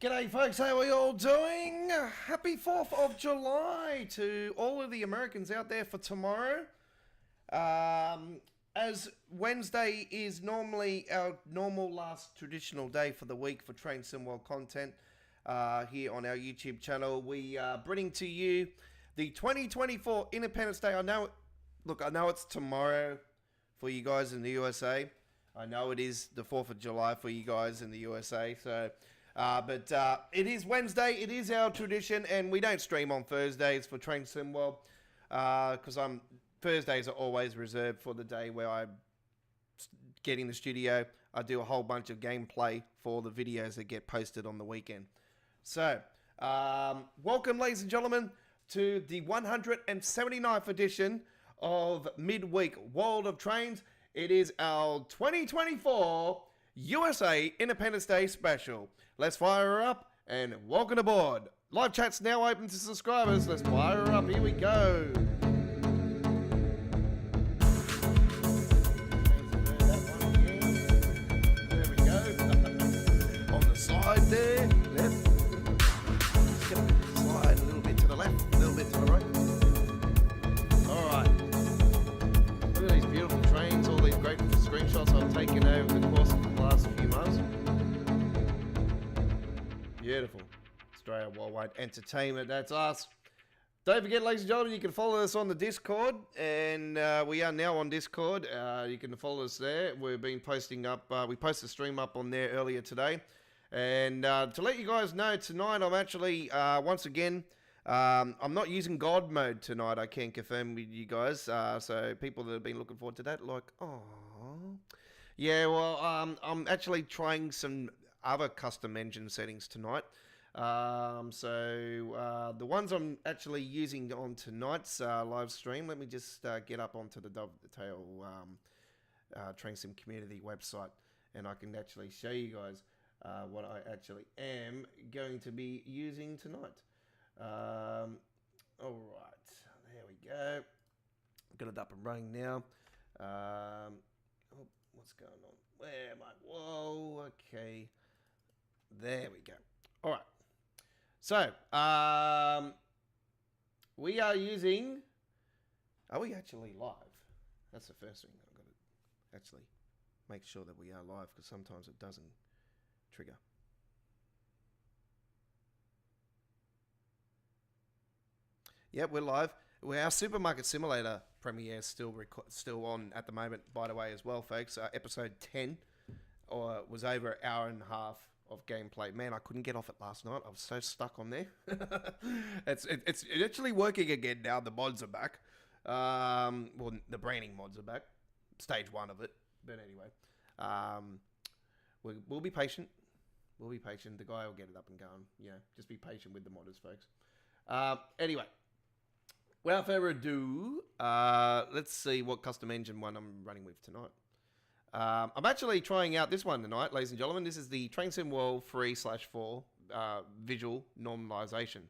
G'day folks, how are you all doing? Happy 4th of July to all of the Americans out there for tomorrow. As Wednesday is normally our normal last traditional day for the week for Train Simworld content here on our YouTube channel, we are bringing to you the 2024 Independence Day. I know it's tomorrow for you guys in the USA. I know it is the 4th of July for you guys in the USA, so... But it is Wednesday, it is our tradition, and we don't stream on Thursdays for Train Simworld, because Thursdays are always reserved for the day where I get in the studio. I do a whole bunch of gameplay for the videos that get posted on the weekend. So, welcome ladies and gentlemen to the 179th edition of Midweek World of Trains. It is our 2024 USA Independence Day special. Let's fire her up and welcome aboard. Live chat's now open to subscribers. Let's fire her up. Here we go. There we go. On the side there. Left. Just gonna slide a little bit to the left, a little bit to the right. Alright. Look at these beautiful trains, all these great screenshots I've taken over the course of the last few months. Beautiful. Australia Worldwide Entertainment, that's us. Don't forget, ladies and gentlemen, you can follow us on the Discord, and we are now on Discord. You can follow us there. We've been posting up, we posted a stream up on there earlier today. And to let you guys know, tonight I'm actually, once again, I'm not using God mode tonight, I can confirm with you guys. So people that have been looking forward to that, like, oh, yeah, well, I'm actually trying some other custom engine settings tonight. The ones I'm actually using on tonight's live stream, let me just get up onto the Dovetail Train Sim community website, and I can actually show you guys what I actually am going to be using tonight. All right, there we go. Got it up and running now. What's going on? Where am I? Whoa, okay. There we go. All right. So, we are using... Are we actually live? That's the first thing I've got to actually make sure that we are live, because sometimes it doesn't trigger. Yep, we're live. Our Supermarket Simulator premiere is still on at the moment, by the way, as well, folks. Episode 10 was over an hour and a half of gameplay. Man, I couldn't get off it last night. I was so stuck on there. It's actually working again now. The mods are back. Well, the branding mods are back. Stage 1 of it. But anyway, we'll be patient. We'll be patient. The guy will get it up and going. Yeah, just be patient with the modders, folks. Anyway. Without further ado, let's see what custom engine one I'm running with tonight. I'm actually trying out this one tonight, ladies and gentlemen. This is the Train Sim World 3/4 visual normalization.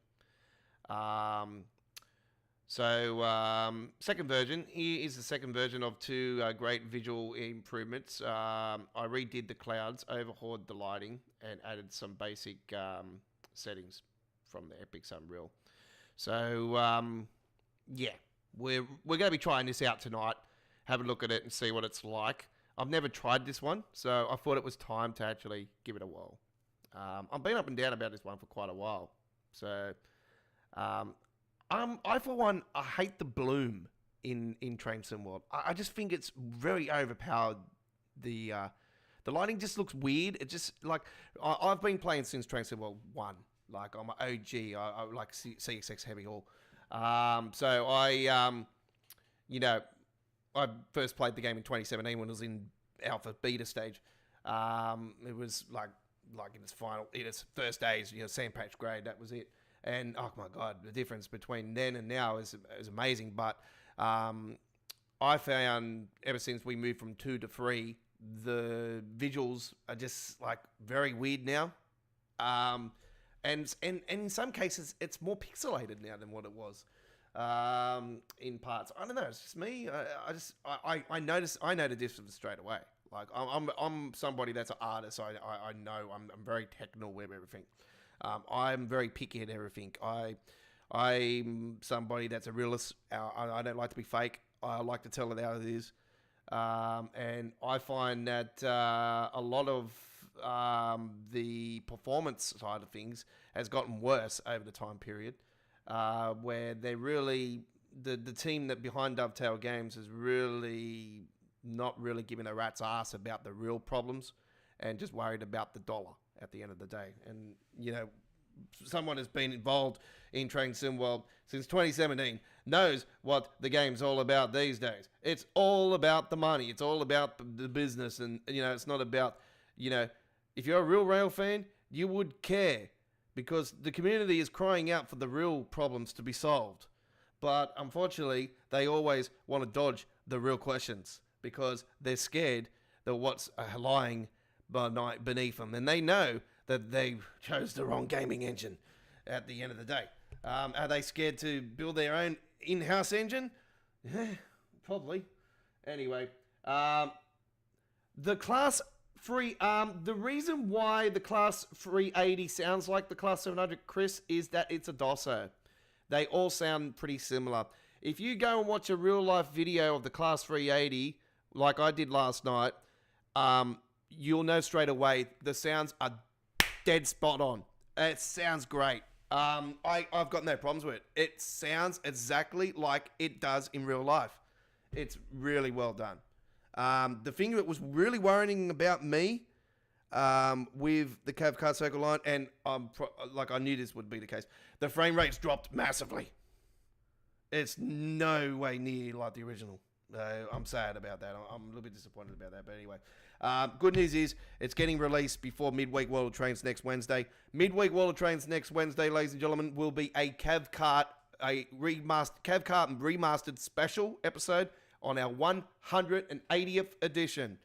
Second version. Here is the second version of two great visual improvements. I redid the clouds, overhauled the lighting, and added some basic settings from the Epic's Unreal. So, yeah, we're going to be trying this out tonight. Have a look at it and see what it's like. I've never tried this one, so I thought it was time to actually give it a whirl. I've been up and down about this one for quite a while. So, I for one, I hate the bloom in Train Sim World. I just think it's very overpowered. The lighting just looks weird. It just, like, I've been playing since Train Sim World 1. Like, I'm an OG. I like CXX Heavy Haul. So I first played the game in 2017 when it was in alpha beta stage. It was like in its first days, sand patch grade, that was it. And oh my God, the difference between then and now is amazing. But I found ever since we moved from 2 to 3, the visuals are just like very weird now. And in some cases, it's more pixelated now than what it was in parts. I don't know. It's just me. I noticed the difference straight away. Like I'm somebody that's an artist. I know I'm very technical with everything. I'm very picky at everything. I'm somebody that's a realist. I don't like to be fake. I like to tell it how it is. And I find that a lot of the performance side of things has gotten worse over the time period, where they really, the team that behind Dovetail Games is really not really giving a rat's ass about the real problems and just worried about the dollar at the end of the day. And, you know, someone has been involved in Train Sim World since 2017 knows what the game's all about these days. It's all about the money. It's all about the business. And, you know, it's not about, you know, if you're a real rail fan, you would care because the community is crying out for the real problems to be solved. But unfortunately, they always want to dodge the real questions because they're scared that what's lying beneath them. And they know that they chose the wrong gaming engine at the end of the day. Are they scared to build their own in-house engine? Probably. Anyway, the Class 3, the reason why the Class 380 sounds like the Class 700, Chris, is that it's a DOSO. They all sound pretty similar. If you go and watch a real-life video of the Class 380, like I did last night, you'll know straight away the sounds are dead spot on. It sounds great. I've got no problems with it. It sounds exactly like it does in real life. It's really well done. The thing that was really worrying about me with the Cav Car Circle Line, and like I knew this would be the case, the frame rates dropped massively. It's no way near like the original. I'm sad about that. I'm a little bit disappointed about that. But anyway, good news is it's getting released before Midweek World of Trains next Wednesday. Midweek World of Trains next Wednesday, ladies and gentlemen, will be a Cav Kart remastered special episode on our 180th edition.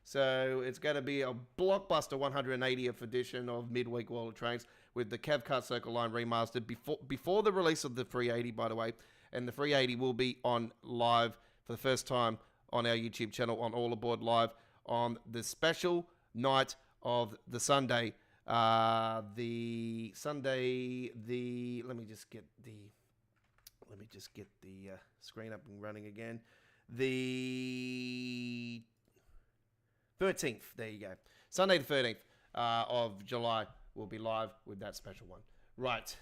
So it's going to be a blockbuster 180th edition of Midweek World of Trains with the Cav Kart Circle Line remastered before the release of the 380, by the way. And the 380 will be on live for the first time on our YouTube channel on All Aboard Live on the special night of the Sunday. Let me just get the screen up and running again. The 13th, there you go. Sunday the 13th of July will be live with that special one. Right.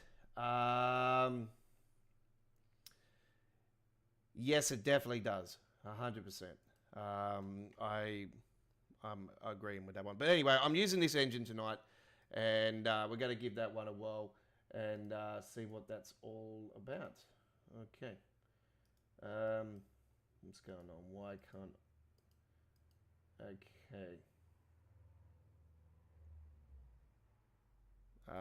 Yes, it definitely does. 100%. I'm agreeing with that one. But anyway, I'm using this engine tonight, and we're going to give that one a whirl and see what that's all about. Okay. What's going on? Why can't... Okay. Just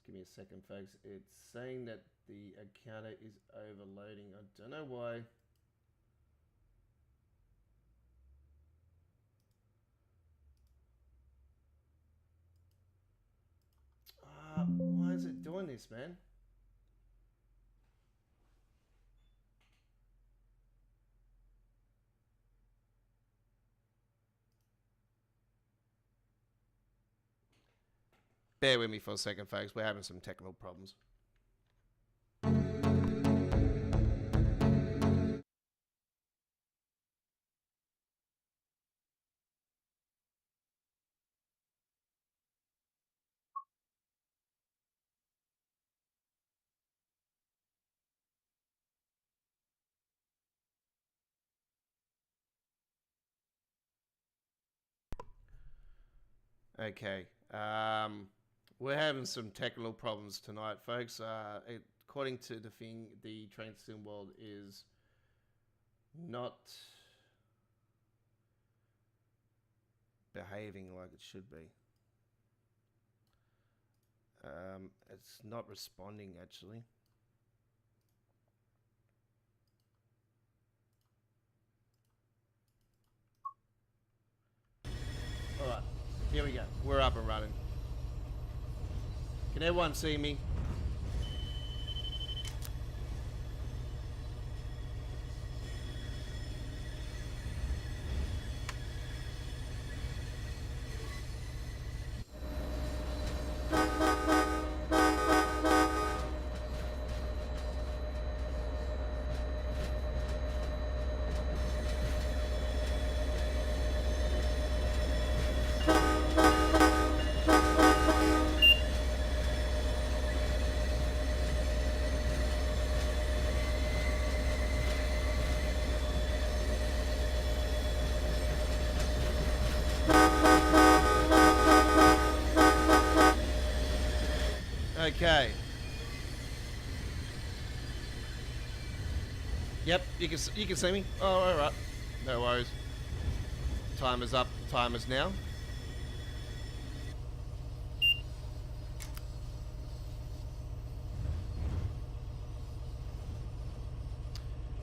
give me a second, folks. It's saying that the encounter is overloading. I don't know why. Why is it doing this, man? Bear with me for a second, folks. We're having some technical problems. Okay. We're having some technical problems tonight, folks. According to the thing, the Train Sim World is not behaving like it should be. It's not responding, actually. All right, here we go. We're up and running. Can everyone see me? Okay. Yep, you can see me. Oh, all right. No worries. Timer's up. Timer's now.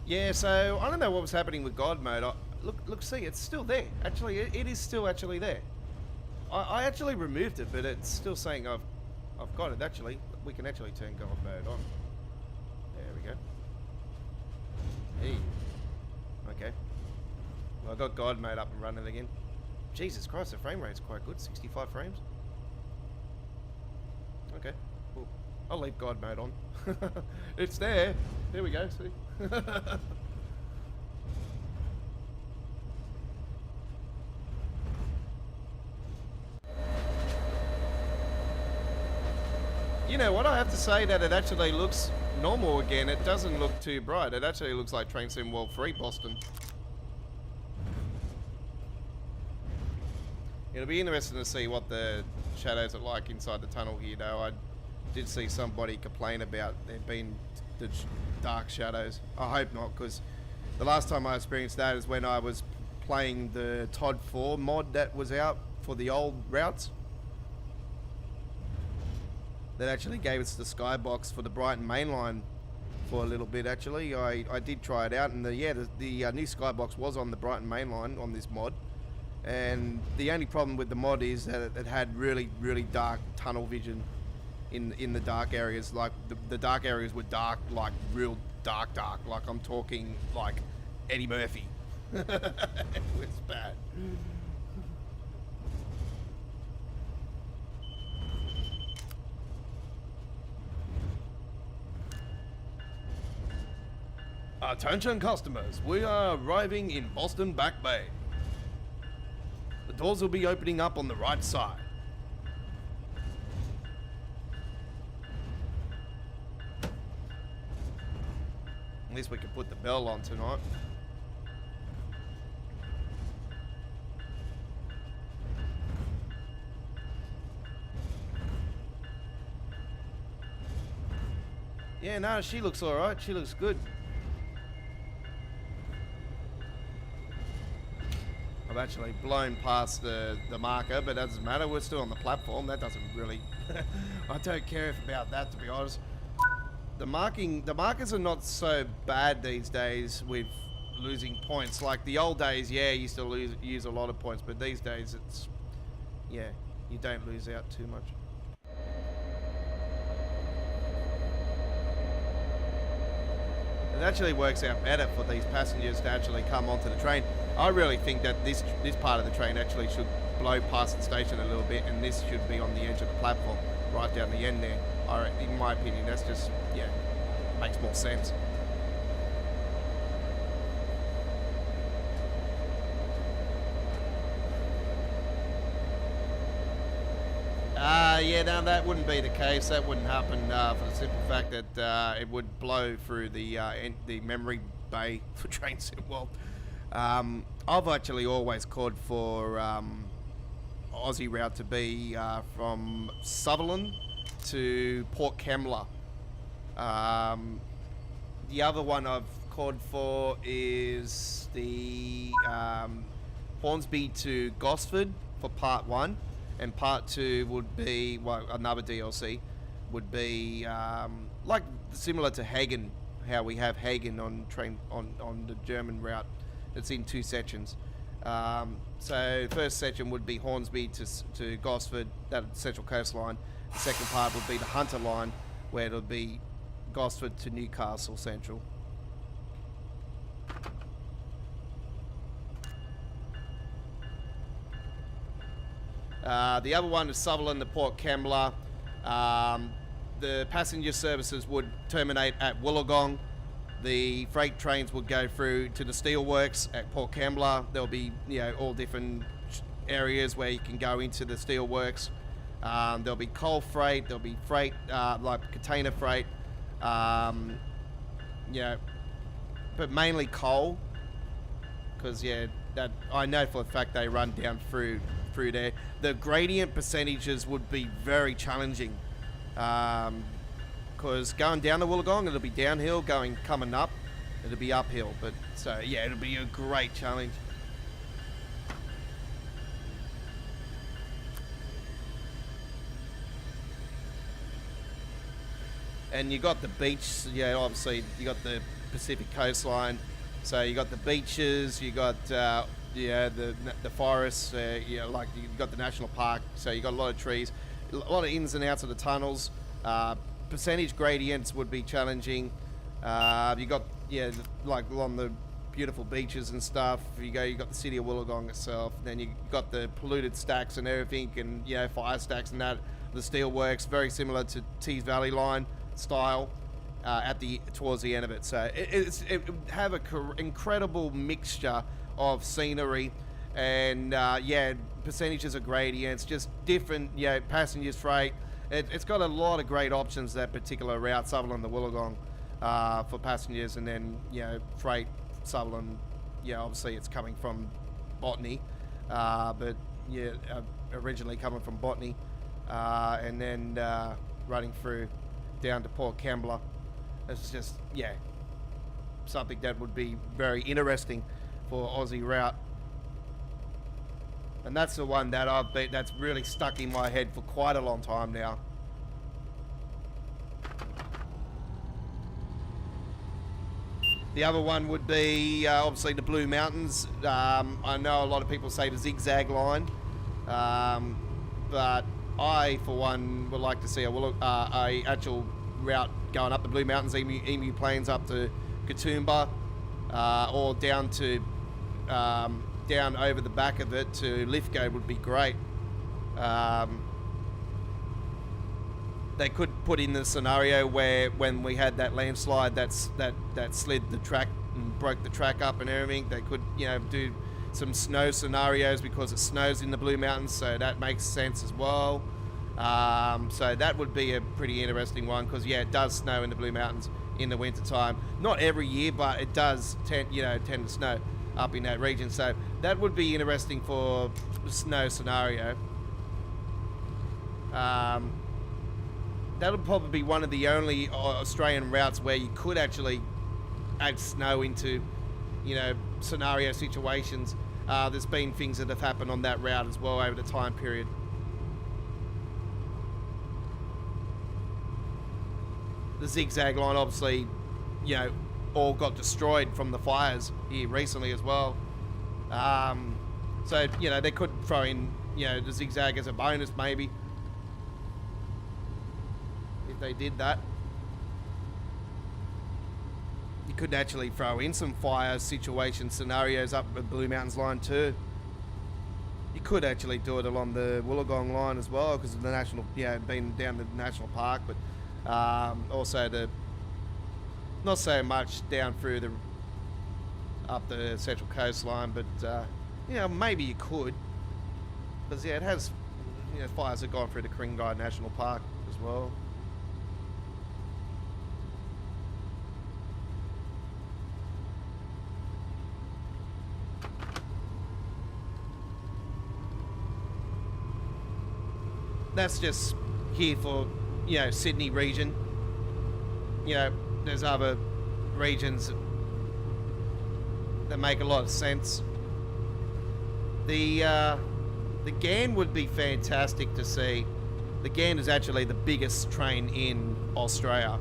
Yeah, so I don't know what was happening with God mode. Look, see, it's still there. Actually, it is still actually there. I actually removed it, but it's still saying I've got it. Actually, we can actually turn God mode on. There we go. Hey. Okay. Well, I got God mode up and running again. Jesus Christ, the frame rate's quite good. 65 frames. Okay. Cool. I'll leave God mode on. It's there. There we go. See. You know what? I have to say that it actually looks normal again. It doesn't look too bright. It actually looks like Train Sim World 3 Boston. It'll be interesting to see what the shadows are like inside the tunnel here, though. I did see somebody complain about there being the dark shadows. I hope not, because the last time I experienced that is when I was playing the TSW4 mod that was out for the old routes. That actually gave us the skybox for the Brighton main line for a little bit. Actually, I did try it out, and the new skybox was on the Brighton main line on this mod. And the only problem with the mod is that it had really dark tunnel vision in the dark areas. Like the dark areas were dark, like real dark. Like I'm talking like Eddie Murphy. It was bad. Attention customers, we are arriving in Boston Back Bay. The doors will be opening up on the right side. At least we can put the bell on tonight. Yeah, no, she looks alright. She looks good. I've actually blown past the marker, but that doesn't matter. We're still on the platform. That doesn't really... I don't care about that, to be honest. The markers are not so bad these days with losing points. Like the old days, yeah, you used to use a lot of points, but these days it's... yeah, you don't lose out too much. It actually works out better for these passengers to actually come onto the train. I really think that this part of the train actually should blow past the station a little bit, and this should be on the edge of the platform, right down the end there. In my opinion, that's just, yeah, makes more sense. Yeah, no, that wouldn't be the case. That wouldn't happen for the simple fact that it would blow through the memory bay for Train Sim World. I've actually always called for Aussie route to be from Sutherland to Port Kembla. The other one I've called for is the Hornsby to Gosford for part 1. And part 2 would be, well, another DLC would be like similar to Hagen, how we have Hagen on the German route. It's in 2 sections. So the first section would be Hornsby to Gosford, that Central Coast line. The second part would be the Hunter line, where it'll be Gosford to Newcastle Central. The other one is Sutherland to Port Kembla. The passenger services would terminate at Wollongong. The freight trains would go through to the steelworks at Port Kembla. There'll be, you know, all different areas where you can go into the steelworks. There'll be coal freight. There'll be freight like container freight. Yeah, but mainly coal, because yeah, that I know for a fact they run down through there. The gradient percentages would be very challenging Because going down the Wollongong, it'll be downhill. Coming up, it'll be uphill. But so yeah, it'll be a great challenge. And you got the beach, yeah, obviously you got the Pacific coastline, so you got the beaches, you got yeah, the forests, yeah, like you got the national park, so you got a lot of trees, a lot of ins and outs of the tunnels. Percentage gradients would be challenging. You got, yeah, like along the beautiful beaches and stuff. You got the city of Wollongong itself, then you got the polluted stacks and everything, and you know, fire stacks and that. The steelworks, very similar to Tees Valley Line style towards the end of it. So it have a incredible mixture of scenery and yeah, percentages of gradients, just different, yeah, passengers, freight. It's got a lot of great options, that particular route, Sutherland to Wollongong, for passengers, and then, you know, freight, Sutherland, yeah, obviously it's coming from Botany, but yeah, originally coming from Botany, and then running through down to Port Kembla. It's just, yeah, something that would be very interesting for Aussie route. And that's the one that that's really stuck in my head for quite a long time now. The other one would be obviously the Blue Mountains. I know a lot of people say the zigzag line, but I, for one, would like to see a actual route going up the Blue Mountains, Emu Plains up to Katoomba, or down to down over the back of it to Lithgow would be great. They could put in the scenario where when we had that landslide that slid the track and broke the track up and everything, they could, you know, do some snow scenarios because it snows in the Blue Mountains, so that makes sense as well. So that would be a pretty interesting one, because yeah, it does snow in the Blue Mountains in the winter time. Not every year, but it does tend to snow up in that region. So that would be interesting for the snow scenario. That would probably be one of the only Australian routes where you could actually add snow into, you know, scenario situations. There's been things that have happened on that route as well over the time period. The zigzag line, obviously, you know, all got destroyed from the fires here recently as well. So, you know, they could throw in, you know, the zigzag as a bonus maybe, if they did that. You could actually throw in some fire situation scenarios up the Blue Mountains line too. You could actually do it along the Wollongong line as well, because of the national, yeah, being down the national park, but also not so much down through up the central coastline, but you know, maybe you could, because yeah, it has, you know, fires have gone through the Kringai National Park as well. That's just here for, you know, Sydney region. You know, there's other regions that make a lot of sense. The Ghan would be fantastic to see. The Ghan is actually the biggest train in Australia,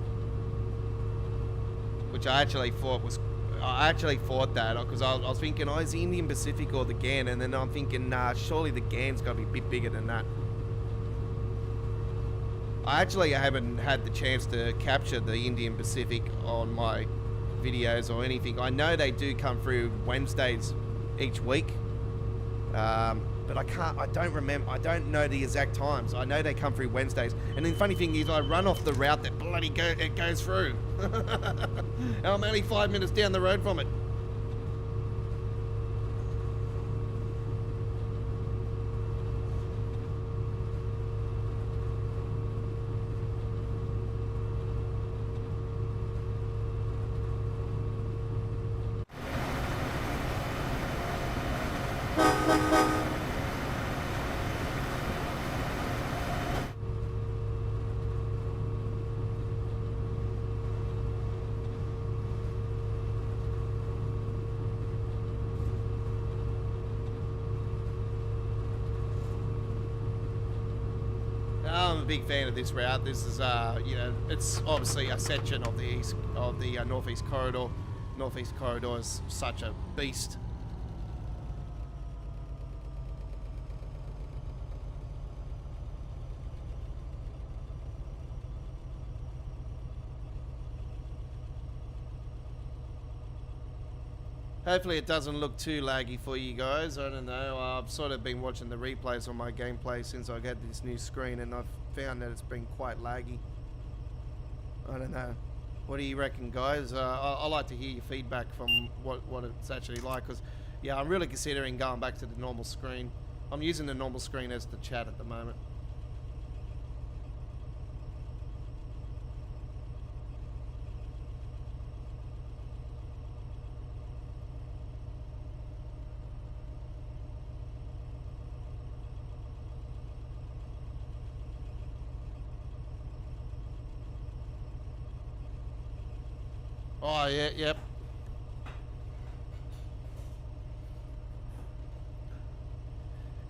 which I actually thought that, because I was thinking, oh, is the Indian Pacific or the Ghan? And then I'm thinking, nah, surely the Ghan's got to be a bit bigger than that. I haven't had the chance to capture the Indian Pacific on my videos or anything. I know they do come through Wednesdays each week, but I don't know the exact times. I know they come through Wednesdays, and the funny thing is I run off the route that it goes through. And I'm only 5 minutes down the road from it. a big fan of this route. This is, you know, it's obviously a section of the northeast corridor. Northeast corridor is such a beast. Hopefully it doesn't look too laggy for you guys. I don't know. I've sort of been watching the replays on my gameplay since I got this new screen, and I've found that it's been quite laggy. I don't know. What do you reckon, guys? I like to hear your feedback from what it's actually like, because, yeah, I'm really considering going back to the normal screen. I'm using the normal screen as the chat at the moment. Oh, yeah, yep.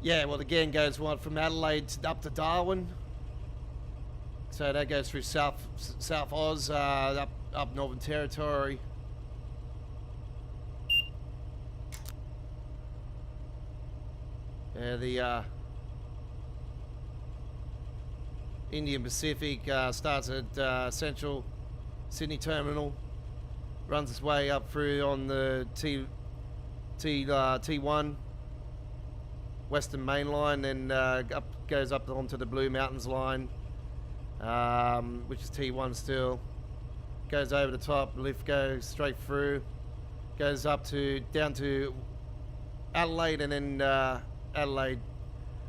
Yeah, well, again, goes what, from Adelaide up to Darwin. So that goes through South Oz, up Northern Territory. Yeah, the Indian Pacific starts at Central Sydney Terminal. Runs its way up through on the T1 Western Main Line, then goes up onto the Blue Mountains Line, which is T1 still. Goes over the top, lift goes straight through, goes up to down to Adelaide, and then Adelaide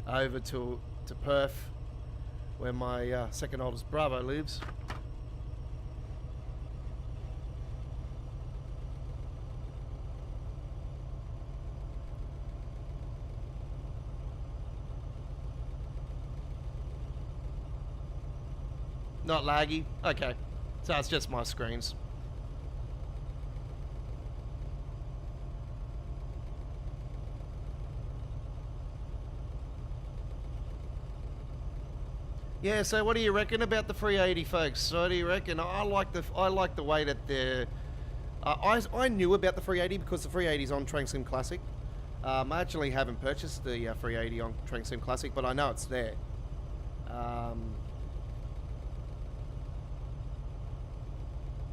over to Perth, where my second oldest brother lives. Not laggy? Okay. So it's just my screens. Yeah, so what do you reckon about the 380, folks? What do you reckon? I like the way that they're... I knew about the 380 because the 380 is on Train Sim Classic. I actually haven't purchased the 380 on Train Sim Classic, but I know it's there.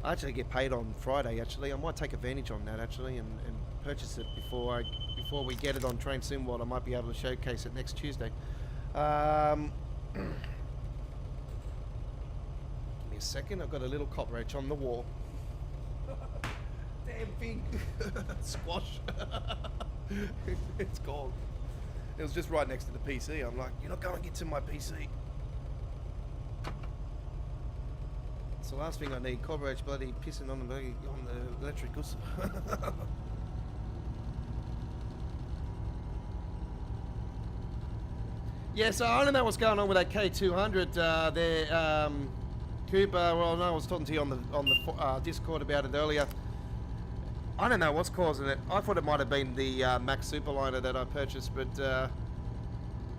I actually get paid on Friday, actually. I might take advantage on that, actually, and purchase it before we get it on Train Sim World. I might be able to showcase it next Tuesday. Give me a second. I've got a little cockroach on the wall. Damn big squash. It's gone. It was just right next to the PC. I'm like, you're not going to get to my PC. It's the last thing I need. Cockroach bloody pissing on the electricals. Yeah, so I don't know what's going on with that K200 there, Cooper. Well, no, I was talking to you on the Discord about it earlier. I don't know what's causing it. I thought it might have been the Max Superliner that I purchased, but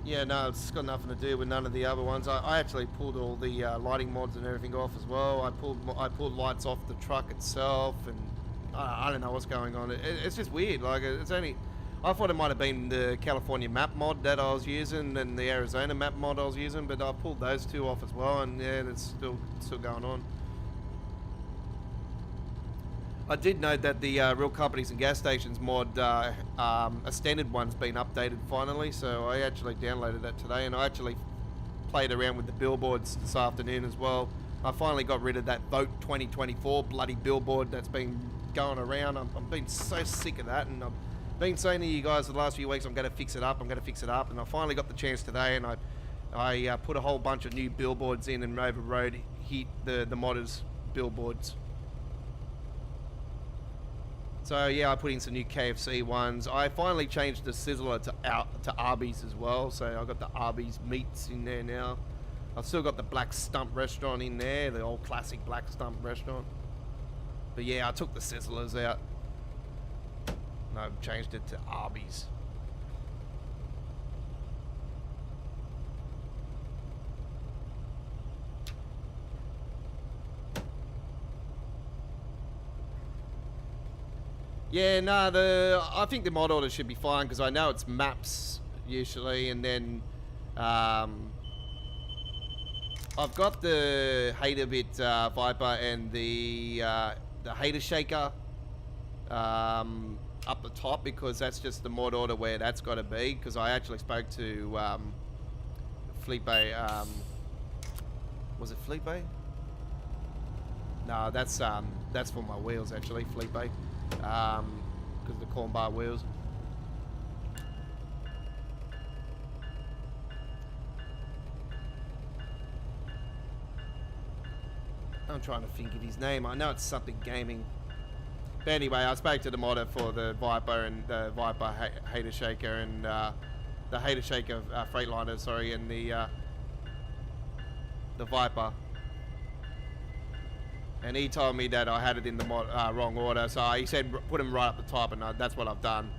yeah, no, it's got nothing to do with none of the other ones. I actually pulled all the lighting mods and everything off as well. I pulled lights off the truck itself, and I don't know what's going on. It's just weird. Like, it's only... I thought it might have been the California map mod that I was using and the Arizona map mod I was using, but I pulled those two off as well, and yeah, it's still going on. I did note that the Real Companies and Gas Stations mod, a standard one's been updated finally, so I actually downloaded that today, and I actually played around with the billboards this afternoon as well. I finally got rid of that Vote 2024 bloody billboard that's been going around. I've been so sick of that, and I've been saying to you guys the last few weeks, I'm going to fix it up, and I finally got the chance today, and I put a whole bunch of new billboards in and overrode the modders' billboards. So yeah, I put in some new KFC ones. I finally changed the Sizzler to Arby's as well, so I got the Arby's meats in there now. I've still got the Black Stump restaurant in there, the old classic Black Stump restaurant. But yeah, I took the Sizzlers out. And I've changed it to Arby's. Yeah, no, I think the mod order should be fine because I know it's maps usually, and then I've got the Hater Bit Viper and the Hater Shaker up the top because that's just the mod order where that's got to be. Because I actually spoke to Fleet Bay. Was it Fleet Bay? No, that's for my wheels actually, Fleet Bay. Because of the corn bar wheels. I'm trying to think of his name. I know it's something gaming. But anyway, I spoke to the modder for the Viper and the Viper Hater Shaker and the Hater Shaker Freightliner, sorry, and the Viper. And he told me that I had it in the wrong order, so he said put him right up the top, and that's what I've done.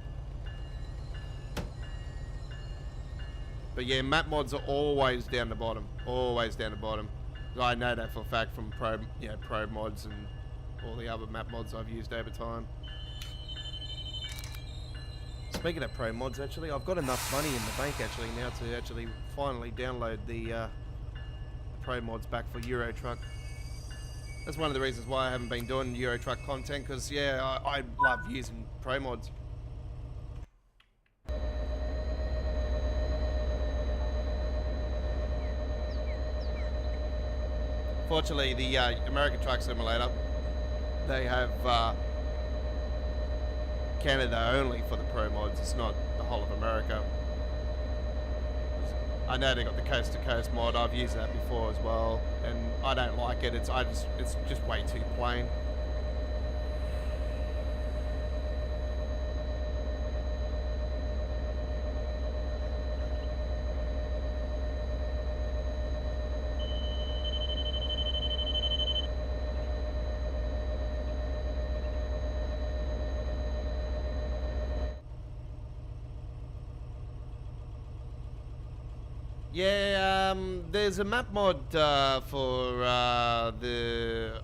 But yeah, map mods are always down the bottom, always down the bottom. I know that for a fact from pro mods and all the other map mods I've used over time. Speaking of pro mods, actually, I've got enough money in the bank actually now to actually finally download the pro mods back for Euro Truck. That's one of the reasons why I haven't been doing Euro Truck content, because yeah, I love using pro mods. Fortunately, the American Truck Simulator, they have Canada only for the pro mods. It's not the whole of America. I know they got the coast to coast mod. I've used that before as well, and I don't like it. It's just way too plain. Yeah, there's a map mod for the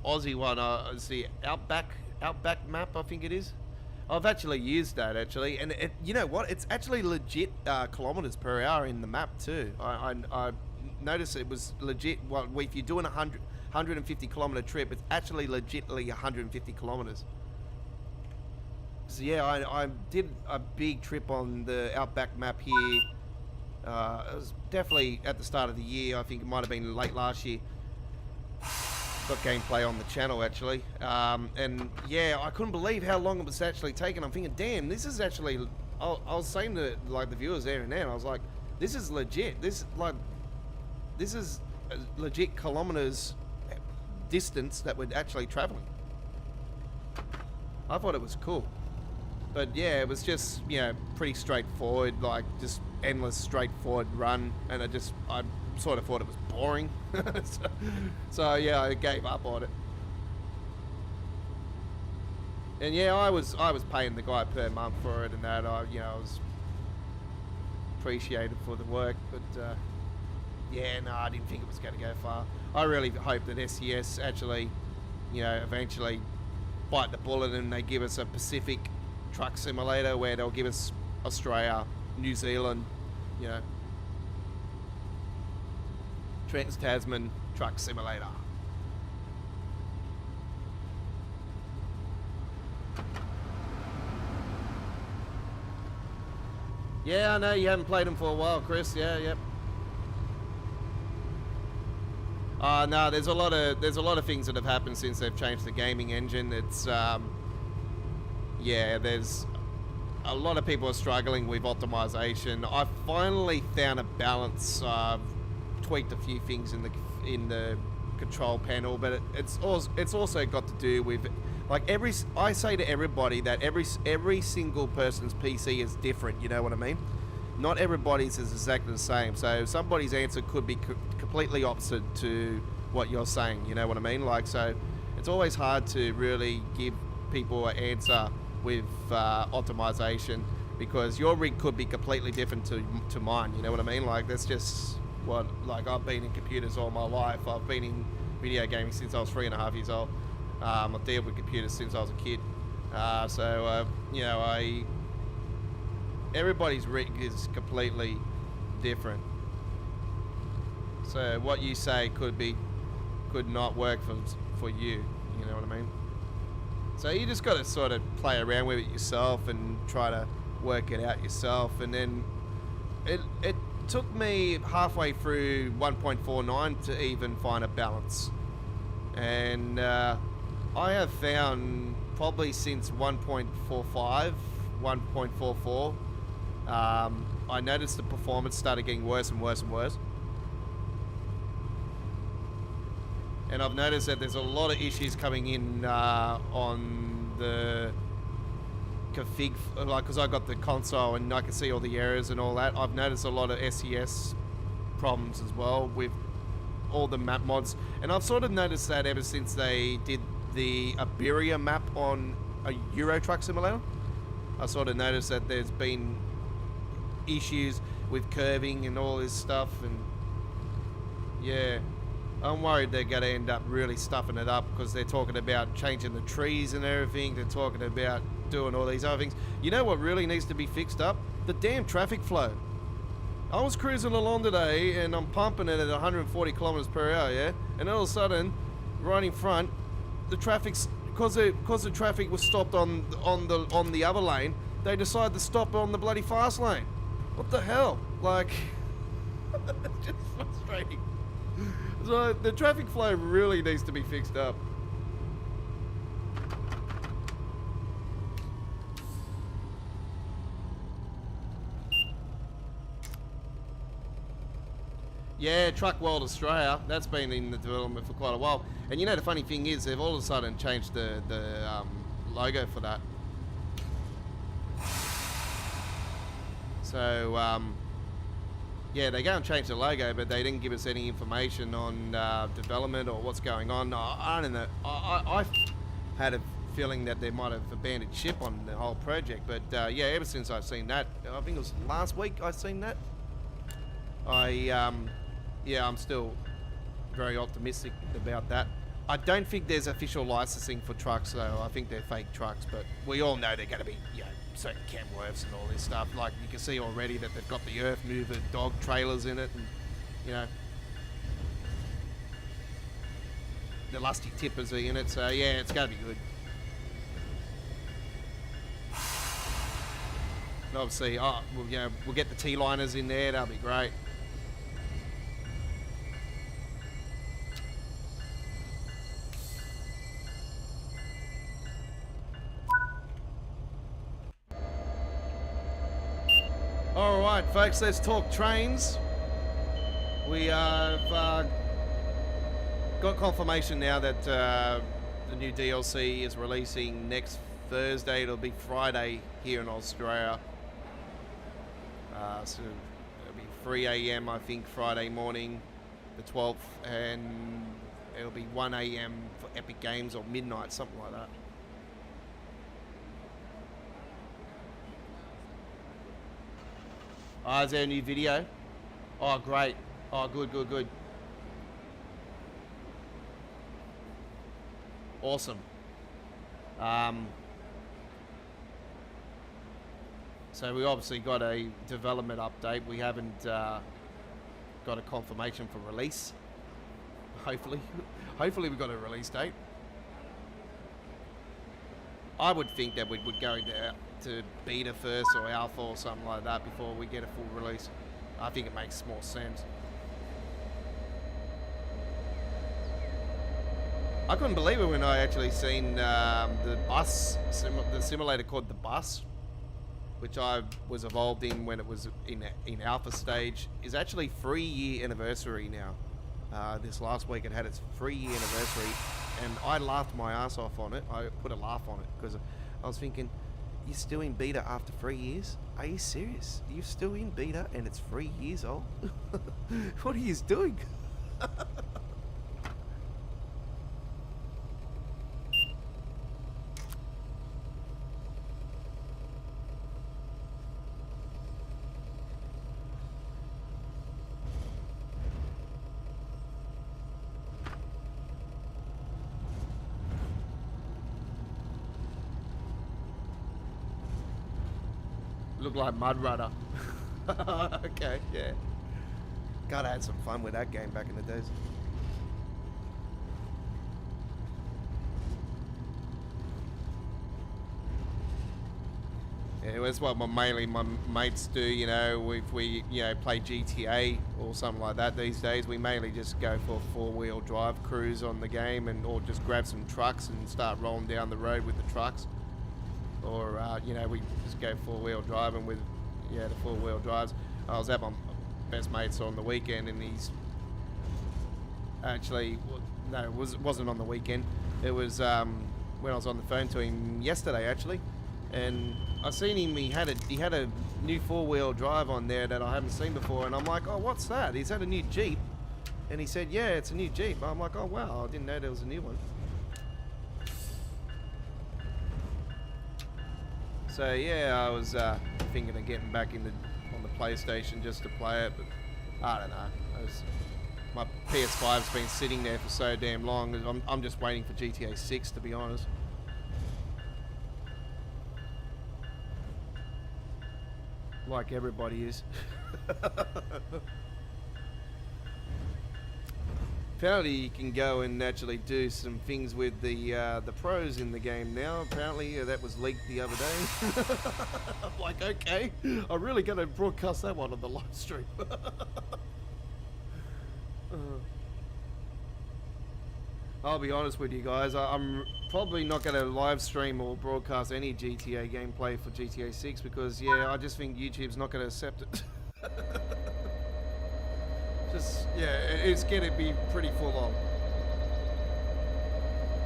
Aussie one. It's the Outback map, I think it is. I've actually used that actually, and you know what? It's actually legit kilometers per hour in the map too. I noticed it was legit. Well, if you're doing 150 kilometer trip, it's actually legitly 150 kilometers. So yeah, I did a big trip on the Outback map here. It was definitely at the start of the year. I think it might have been late last year. Got gameplay on the channel actually, and yeah, I couldn't believe how long it was actually taking. I'm thinking, damn, this is actually. I was saying to like the viewers there and then, I was like, this is legit. This is legit kilometers distance that we're actually traveling. I thought it was cool. But yeah, it was just, you know, pretty straightforward, like just endless straightforward run, and I sort of thought it was boring. so yeah, I gave up on it. And yeah, I was paying the guy per month for it, and that I was appreciated for the work, but yeah, no, I didn't think it was going to go far. I really hope that SCS actually, eventually bite the bullet and they give us a Pacific truck simulator where they'll give us Australia, New Zealand, Trans-Tasman truck simulator. Yeah, I know you haven't played them for a while, Chris. Yeah, yep. No, there's a lot of things that have happened since they've changed the gaming engine. It's yeah, there's a lot of people are struggling with optimization. I finally found a balance. I've tweaked a few things in the control panel, but it's also got to do with, like, I say to everybody that every single person's PC is different. You know what I mean? Not everybody's is exactly the same. So somebody's answer could be completely opposite to what you're saying. You know what I mean? Like, so it's always hard to really give people an answer with optimization, because your rig could be completely different to mine. You know what I mean? Like, that's just what, like, I've been in computers all my life. I've been in video gaming since I was 3.5 years old. I've dealt with computers since I was a kid. You know, everybody's rig is completely different. So what you say could not work for you. You know what I mean? So you just got to sort of play around with it yourself and try to work it out yourself. And then it took me halfway through 1.49 to even find a balance. And I have found probably since 1.45, 1.44, I noticed the performance started getting worse and worse and worse. And I've noticed that there's a lot of issues coming in on the config, like, because I got the console and I can see all the errors and all that. I've noticed a lot of SES problems as well with all the map mods. And I've sort of noticed that ever since they did the Iberia map on a Euro Truck Simulator. I sort of noticed that there's been issues with curving and all this stuff, and yeah, I'm worried they're going to end up really stuffing it up because they're talking about changing the trees and everything. They're talking about doing all these other things. You know what really needs to be fixed up? The damn traffic flow. I was cruising along today and I'm pumping it at 140 kilometers per hour, yeah? And all of a sudden, right in front, the traffic's, because the traffic was stopped on the other lane, they decided to stop on the bloody fast lane. What the hell? Like, it's just frustrating. So the traffic flow really needs to be fixed up. Yeah, Truck World Australia, that's been in the development for quite a while. And you know, the funny thing is, they've all of a sudden changed the logo for that. So, yeah, they go and change the logo, but they didn't give us any information on development or what's going on. I don't know. I had a feeling that they might have abandoned ship on the whole project. But yeah, ever since I've seen that, I think it was last week I've seen that. Yeah, I'm still very optimistic about that. I don't think there's official licensing for trucks, though. I think they're fake trucks, but we all know they're going to be, you know, certain Kenworths and all this stuff. Like, you can see already that they've got the Earth Mover dog trailers in it, and, you know, the Lusty Tippers are in it, so yeah, it's going to be good. And obviously, we'll get the T-liners in there, that'll be great. Alright folks, let's talk trains. We have got confirmation now that the new DLC is releasing next Thursday. It'll be Friday here in Australia. So it'll be 3 AM I think Friday morning, the 12th, and it'll be 1 AM for Epic Games or midnight, something like that. Oh, is there a new video? Oh, great. Oh, good, good, good. Awesome. So we obviously got a development update. We haven't got a confirmation for release. Hopefully. Hopefully we've got a release date. I would think that we would go to beta first or alpha or something like that before we get a full release. I think it makes more sense. I couldn't believe it when I actually seen the bus, the simulator called the Bus, which I was involved in when it was in alpha stage, is actually 3-year anniversary now. This last week it had its 3-year anniversary, and I laughed my ass off on it. I put a laugh on it because I was thinking, you're still in beta after 3 years? Are you serious? You're still in beta and it's 3 years old? What are you doing? look like Mud Rudder. Okay, yeah. God, I had some fun with that game back in the days. Yeah, that's what mainly my mates do, you know, if we, you know, play GTA or something like that these days, we mainly just go for a four-wheel drive cruise on the game, and or just grab some trucks and start rolling down the road with the trucks. Or, you know, we just go four-wheel driving with, yeah, the four-wheel drives. I was at my best mate's on the weekend, and he's actually, no, it wasn't on the weekend. It was when I was on the phone to him yesterday, actually. And I seen him. He had a new four-wheel drive on there that I haven't seen before, and I'm like, oh, what's that? He's had a new Jeep, and he said, yeah, it's a new Jeep. I'm like, oh wow, I didn't know there was a new one. So yeah, I was thinking of getting back on the PlayStation just to play it, but I don't know. My PS5's been sitting there for so damn long. I'm just waiting for GTA 6, to be honest. Like everybody is. Apparently you can go and actually do some things with the pros in the game now. Apparently that was leaked the other day. I'm like, okay, I'm really going to broadcast that one on the live stream. I'll be honest with you guys, I'm probably not going to live stream or broadcast any GTA gameplay for GTA 6 because, yeah, I just think YouTube's not going to accept it. Just, yeah, it's going to be pretty full on.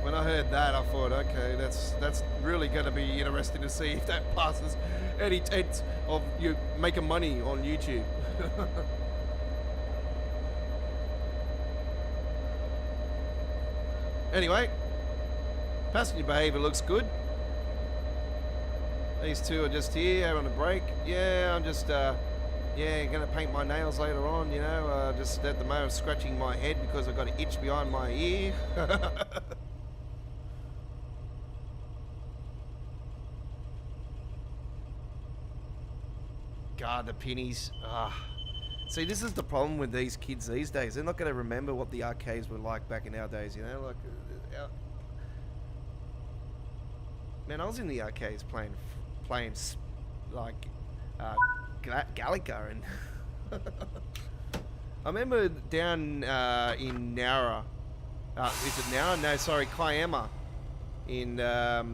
When I heard that, I thought, okay, that's really going to be interesting to see if that passes any test of you making money on YouTube. Anyway, passenger behaviour looks good. These two are just here having a break. Yeah, I'm just, yeah, gonna paint my nails later on, you know. Just at the moment scratching my head because I've got an itch behind my ear. God, the pennies. See, this is the problem with these kids these days. They're not going to remember what the arcades were like back in our days, you know? Like, man, I was in the arcades playing like, Galaga and... I remember down in Nowra, is it Nowra? No, sorry, Kiama, in the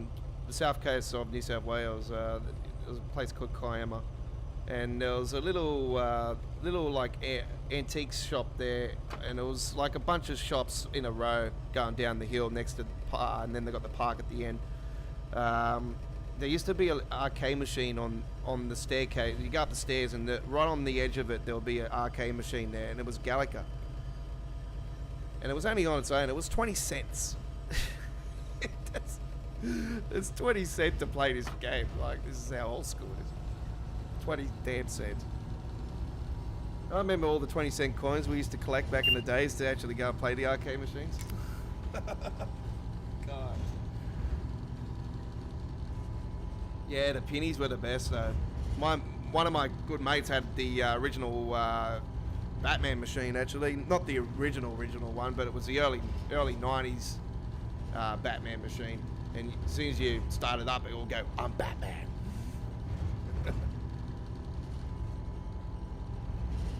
south coast of New South Wales. There was a place called Kiama. And there was a little like antiques shop there, and it was like a bunch of shops in a row going down the hill next to the park, and then they got the park at the end. There used to be an arcade machine on the staircase. You go up the stairs, and right on the edge of it, there'll be an arcade machine there, and it was Galaga. And it was only on its own. It was 20 cents. It's 20 cents to play this game. Like, this is how old school it is. 20 damn cents. I remember all the 20-cent coins we used to collect back in the days to actually go and play the arcade machines. God. Yeah, the pennies were the best though. One of my good mates had the original Batman machine, actually. Not the original one, but it was the early 90s Batman machine. And as soon as you start it up, it will go, I'm Batman.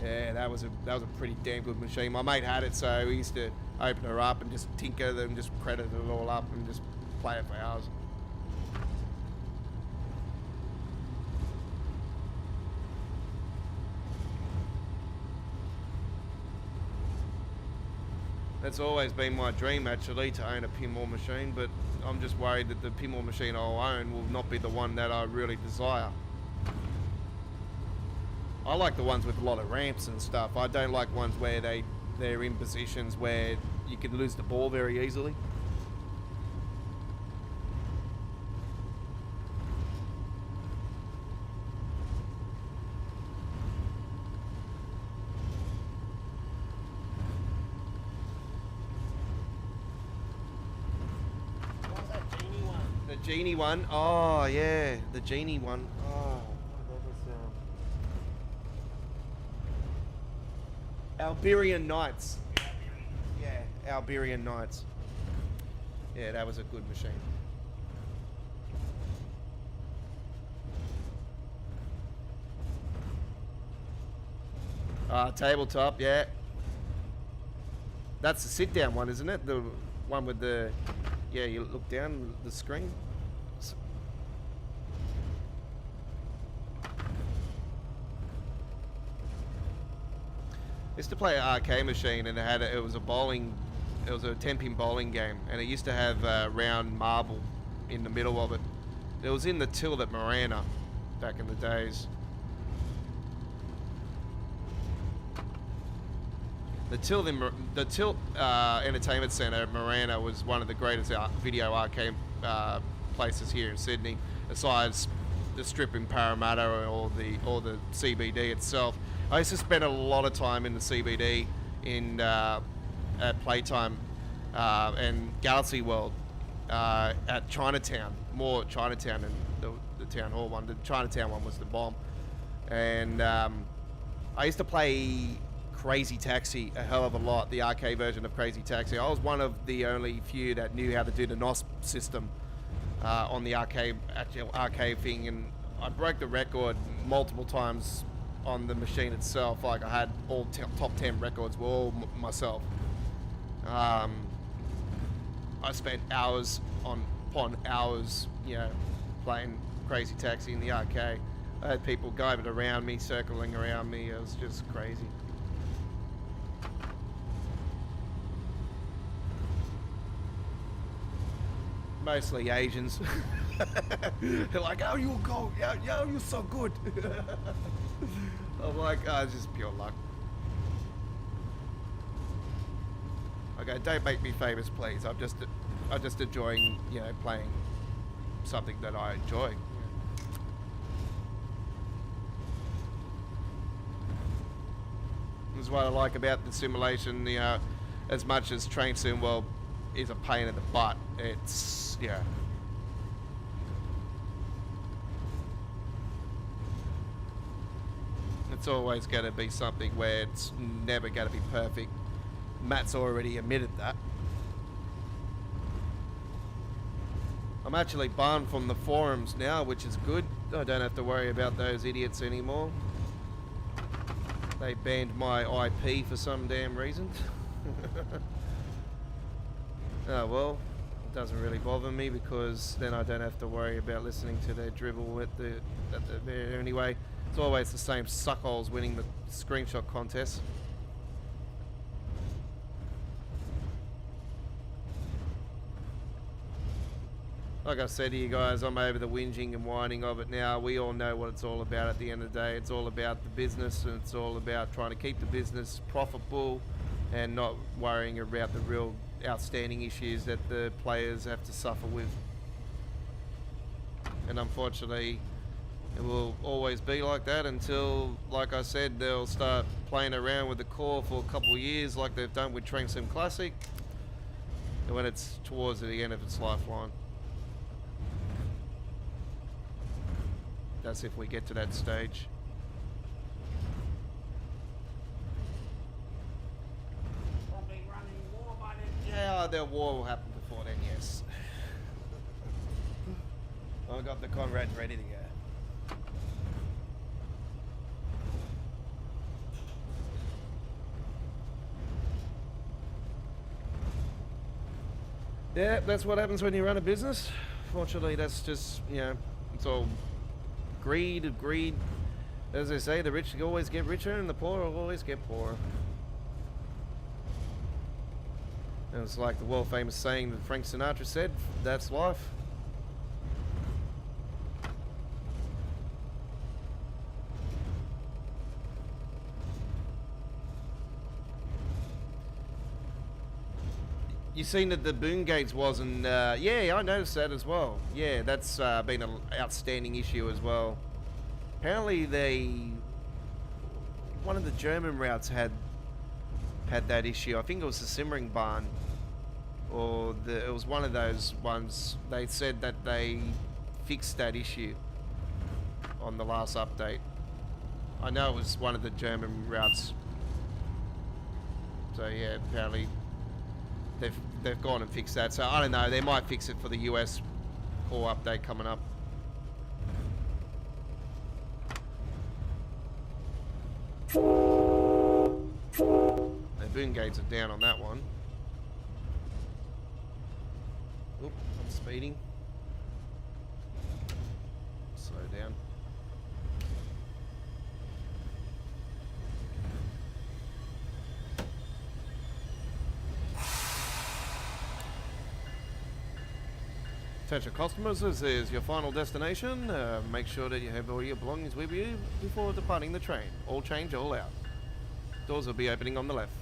Yeah, that was a pretty damn good machine. My mate had it, so we used to open her up and just tinker them, just credit it all up and just play it for hours. That's always been my dream, actually, to own a pinball machine, but I'm just worried that the pinball machine I'll own will not be the one that I really desire. I like the ones with a lot of ramps and stuff. I don't like ones where they're in positions where you can lose the ball very easily. What's that genie one? The genie one? Oh, yeah, the genie one. Oh, Alberian Knights. Yeah, Alberian Knights. Yeah, that was a good machine. Tabletop, yeah. That's the sit-down one, isn't it? The one with the... Yeah, you look down the screen. I used to play an arcade machine, and it was a 10-pin bowling game, and it used to have a round marble in the middle of it. It was in the till at Marana back in the days. The Tilt Entertainment Centre at Marana was one of the greatest video arcade places here in Sydney, besides the Strip in Parramatta or the CBD itself. I used to spend a lot of time in the CBD at Playtime and Galaxy World at Chinatown, more Chinatown than the Town Hall one. The Chinatown one was the bomb, and I used to play Crazy Taxi a hell of a lot, the arcade version of Crazy Taxi. I was one of the only few that knew how to do the NOS system on the actual arcade thing, and I broke the record multiple times on the machine itself. Like, I had all top 10 records were all myself. I spent hours upon hours, playing Crazy Taxi in the arcade. I had people guided around me, circling around me. It was just crazy. Mostly Asians. They're like, "Oh, you go, yeah, you're so good." I'm like, "Oh, it's just pure luck." Okay, don't make me famous, please. I'm just enjoying, playing something that I enjoy. This is what I like about the simulation. As much as Train Sim World is a pain in the butt, it's it's always going to be something where it's never going to be perfect. Matt's already admitted that. I'm actually banned from the forums now, which is good. I don't have to worry about those idiots anymore. They banned my IP for some damn reason. Oh well, it doesn't really bother me, because then I don't have to worry about listening to their dribble at the anyway. It's always the same suckholes winning the screenshot contest. Like I said to you guys, I'm over the whinging and whining of it now. We all know what it's all about at the end of the day. It's all about the business, and it's all about trying to keep the business profitable and not worrying about the real outstanding issues that the players have to suffer with. And unfortunately, it will always be like that until, like I said, they'll start playing around with the core for a couple of years like they've done with Train Sim Classic, and when it's towards the end of its lifeline. That's if we get to that stage. Yeah, the war will happen before then, yes. I've got the Conrads ready to go. Yeah, that's what happens when you run a business. Fortunately, that's just, it's all greed. As they say, the rich always get richer and the poor will always get poorer. And it's like the world famous saying that Frank Sinatra said, that's life. You seen that the boom gates wasn't, yeah, I noticed that as well. Yeah, that's been an outstanding issue as well. Apparently one of the German routes had that issue. I think it was the Simmering Barn, or it was one of those ones. They said that they fixed that issue on the last update. I know it was one of the German routes. So yeah, apparently they've gone and fixed that. So I don't know. They might fix it for the US core update coming up. The boom gates are down on that one. Oop, I'm speeding. Slow down. Attention customers, this is your final destination. Make sure that you have all your belongings with you before departing the train. All change, all out. Doors will be opening on the left.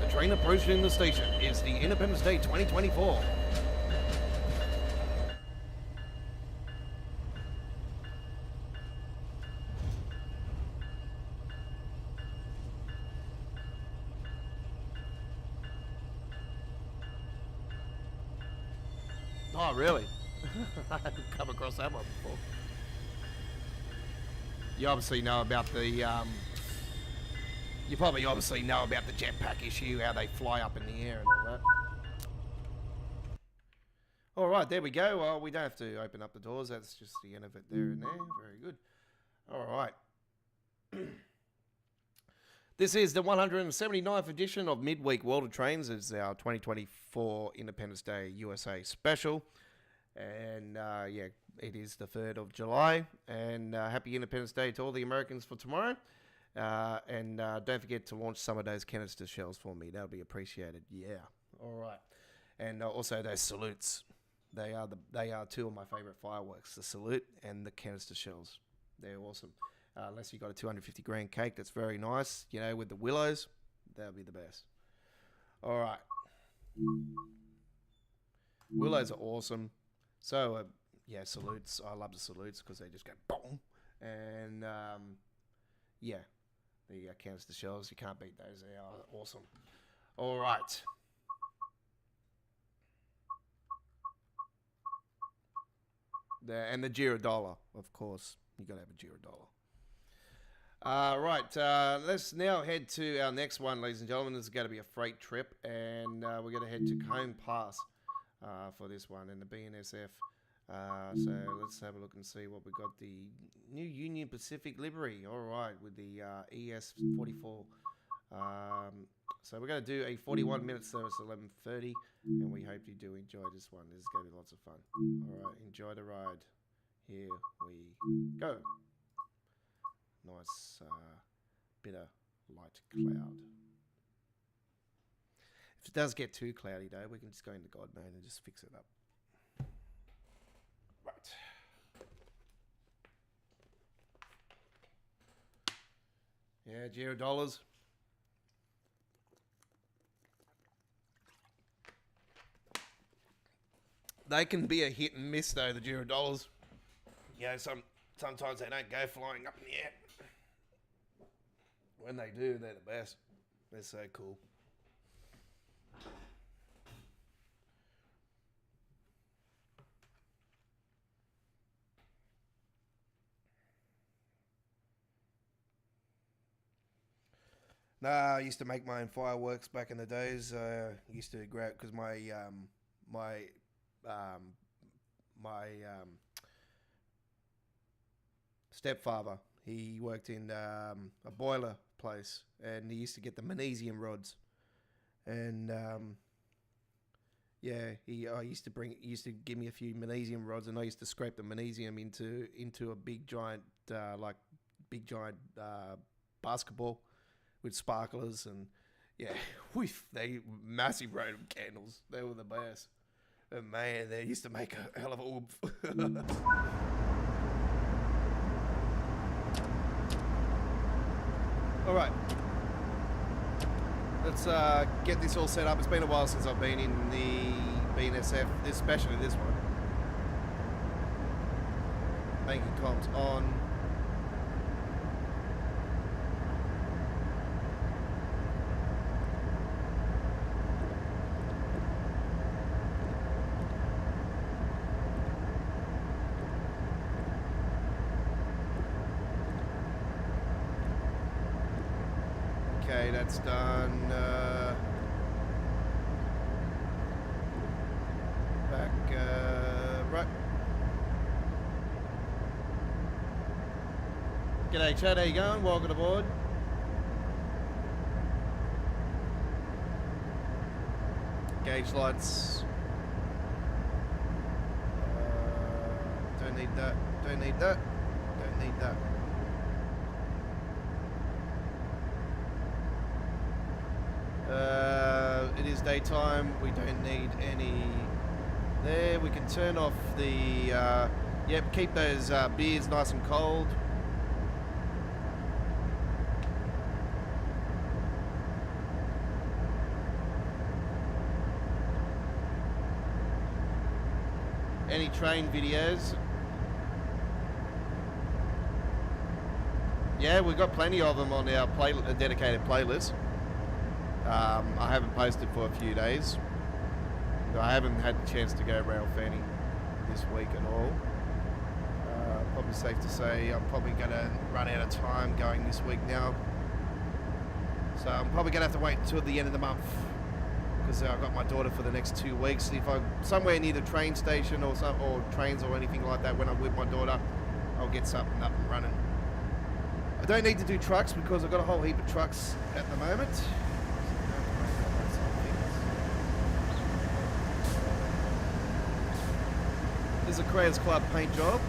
The train approaching the station is the Independence Day 2024. Oh, really? I haven't come across that one before. You obviously know about the, you probably obviously know about the jetpack issue, how they fly up in the air and all that. Alright, there we go. Well, we don't have to open up the doors. That's just the end of it there and there. Very good. Alright. This is the 179th edition of Midweek World of Trains. It's our 2024 Independence Day USA special. And yeah, it is the 3rd of July. And happy Independence Day to all the Americans for tomorrow. And don't forget to launch some of those canister shells for me. That'll be appreciated. Yeah. All right. And also those salutes. They are two of my favorite fireworks. The salute and the canister shells. They're awesome. Unless you got a 250 grand cake, that's very nice. You know, with the willows, that'll be the best. All right. Willows are awesome. So, yeah, salutes. I love the salutes because they just go boom. And, yeah, the canister shells, you can't beat those. They are awesome. All right. And the Girodollar, of course. You got to have a Girodollar. Right, let's now head to our next one, ladies and gentlemen. This is going to be a freight trip, and we're going to head to Cajon Pass for this one in the BNSF. So let's have a look and see what we got. The new Union Pacific livery, all right, with the ES44. So we're going to do a 41-minute service at 11:30, and we hope you do enjoy this one. This is going to be lots of fun. All right, enjoy the ride. Here we go. Nice bit of light cloud. If it does get too cloudy though, we can just go into God mode and just fix it up. Right. Yeah, $0. They can be a hit and miss though, the $0. You know, sometimes they don't go flying up in the air. When they do, they're the best. They're so cool. Nah, I used to make my own fireworks back in the days. Used to grab because my stepfather, he worked in a boiler place, and he used to get the magnesium rods, and yeah, he used to give me a few magnesium rods, and I used to scrape the magnesium into a big giant basketball with sparklers, and yeah, they massive rotary candles. They were the best. And man, they used to make a hell of a oomph. All right, let's get this all set up. It's been a while since I've been in the BNSF, especially this one. Making comms on. Okay, that's done. Back, right. G'day Chad, how you going? Welcome aboard. Gauge lights. Don't need that. Don't need that. Don't need that. It is daytime. We don't need any. There, we can turn off the. Yep, keep those beers nice and cold. Any train videos? Yeah, we've got plenty of them on our dedicated playlist. I haven't posted for a few days. I haven't had the chance to go Railfanning this week at all. Probably safe to say I'm probably going to run out of time going this week now. So I'm probably going to have to wait until the end of the month, because I've got my daughter for the next 2 weeks. If I'm somewhere near the train station or trains or anything like that when I'm with my daughter, I'll get something up and running. I don't need to do trucks because I've got a whole heap of trucks at the moment. This is a Creators Club paint job.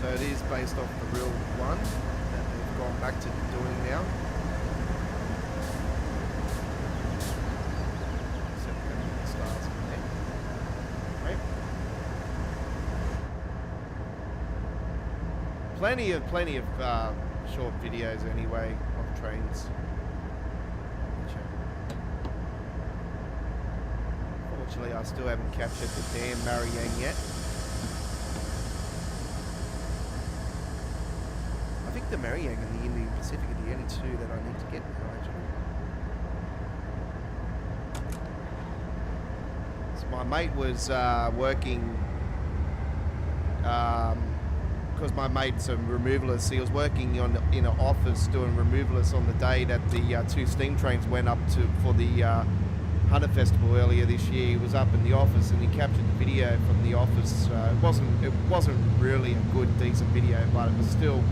So it is based off the real one that they've gone back to doing now. Plenty of short videos anyway of trains. Fortunately, I still haven't captured the damn Marianne yet. I think the Marianne and the Indian Pacific are the only two that I need to get now, actually. So my mate was working. Because my mate's a removalist, he was working in an office doing removalist on the day that the two steam trains went up for the Hunter Festival earlier this year. He was up in the office and he captured the video from the office. It wasn't really a good, decent video, but it was still,